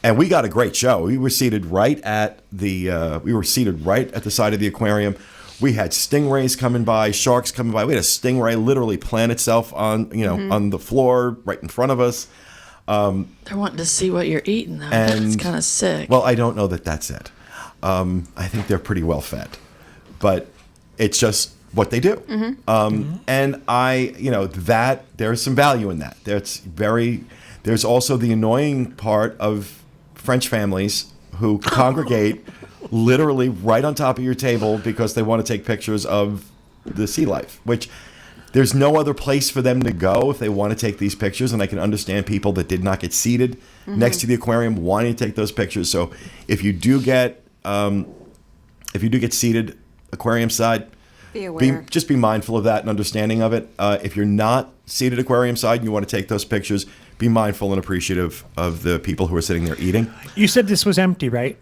and we got a great show. We were seated right at the side of the aquarium. We had stingrays coming by, sharks coming by. We had a stingray literally plant itself on on the floor right in front of us. They're wanting to see what you're eating, though. And, That's kind of sick. Well, I don't know that that's it. I think they're pretty well fed, but it's just what they do. And that there's some value in that. There's also the annoying part of French families who congregate literally right on top of your table because they want to take pictures of the sea life, which there's no other place for them to go if they want to take these pictures. And I can understand people that did not get seated next to the aquarium wanting to take those pictures. So if you do get seated aquarium side, Be aware. just be mindful of that and understanding of it. If you're not seated aquarium side and you want to take those pictures, be mindful and appreciative of the people who are sitting there eating. You said this was empty, right?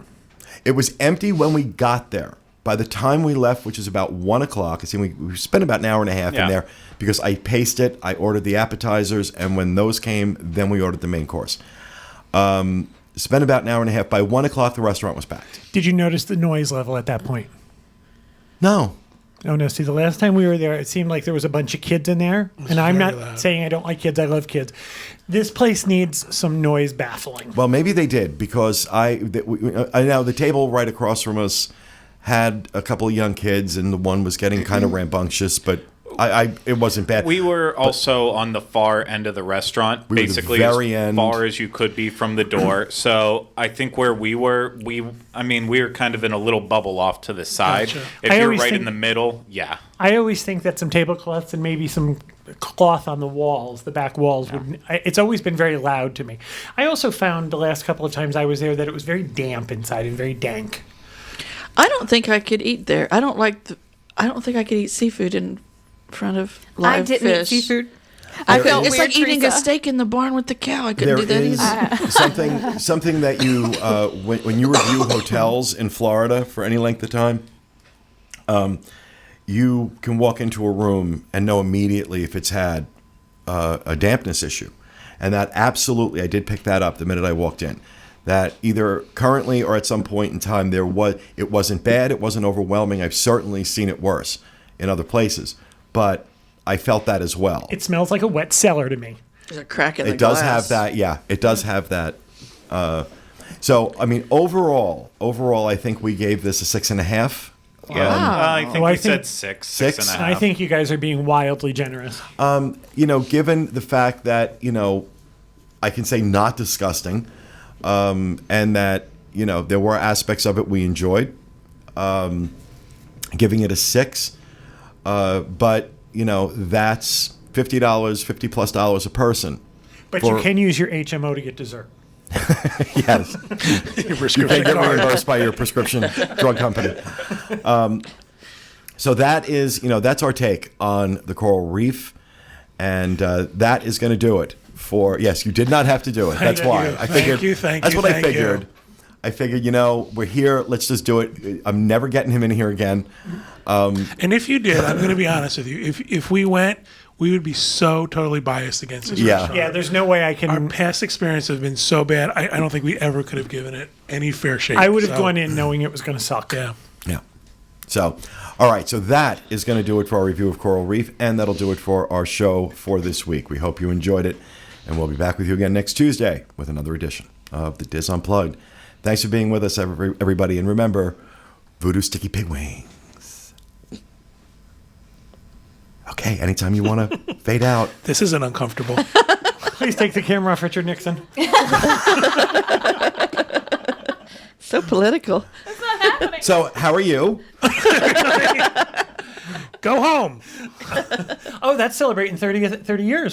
It was empty when we got there. By the time we left, which was about 1 o'clock, I see we spent about an hour and a half in there because I paced it. I ordered the appetizers, and when those came, then we ordered the main course. Spent about an hour and a half. By 1 o'clock, the restaurant was packed. Did you notice the noise level at that point? No. Oh, no. See, the last time we were there, it seemed like there was a bunch of kids in there. And I'm not loud. saying I don't like kids. I love kids. This place needs some noise baffling. Well, maybe they did because I know the table right across from us had a couple of young kids, and the one was getting kind of rambunctious, but it wasn't bad. We were also on the far end of the restaurant, We were the basically very as end. far as you could be from the door. So I think where we were, we were kind of in a little bubble off to the side. Gotcha. If I you're always right think- in the middle, yeah. I always think that some tablecloths and maybe some cloth on the walls, the back walls, it's always been very loud to me. I also found the last couple of times I was there that it was very damp inside and very dank. I don't think I could eat there. I don't think I could eat seafood in front of live I didn't fish. eat seafood. I felt felt it's weird, like eating a Teresa. steak in the barn with the cow. I couldn't There do that is either. something that you when you review hotels in Florida for any length of time, you can walk into a room and know immediately if it's had a dampness issue, and that absolutely I did pick that up the minute I walked in. That either currently or at some point in time it wasn't bad, it wasn't overwhelming. I've certainly seen it worse in other places, but I felt that as well. It smells like a wet cellar to me. There's a crack in the It does glass. have that, yeah. It does have that. So, I mean, overall, I think we gave this a 6.5. Yeah, I think Oh, I we think- said six Six? and a half. I think you guys are being wildly generous. Given the fact that, I can say not disgusting, and that, there were aspects of it we enjoyed, giving it a 6. But, that's $50, $50+ a person. But you can use your HMO to get dessert. Yes. Your You prescription can get card. reimbursed by your prescription drug company. So that is, that's our take on the Coral Reef, and that is going to do it for. Yes, you did not have to do it. That's Thank why you. I figured. Thank That's you, what I thank you. figured. I figured, we're here. Let's just do it. I'm never getting him in here again. And if you did, I'm going to be honest with you. If we went, we would be so totally biased against this Yeah. restaurant. Yeah, there's no way I Our can. past experience have been so bad. I don't think we ever could have given it any fair shake. I would have So, gone in knowing it was going to suck. Yeah. Yeah. So, all right. So that is going to do it for our review of Coral Reef, and that'll do it for our show for this week. We hope you enjoyed it, and we'll be back with you again next Tuesday with another edition of the Diz Unplugged. Thanks for being with us, everybody, and remember, Voodoo Sticky Pig Wings. Okay, anytime you want to fade out. This isn't uncomfortable. Please take the camera off Richard Nixon. So political. So, how are you? Go home. Oh, that's celebrating 30 years.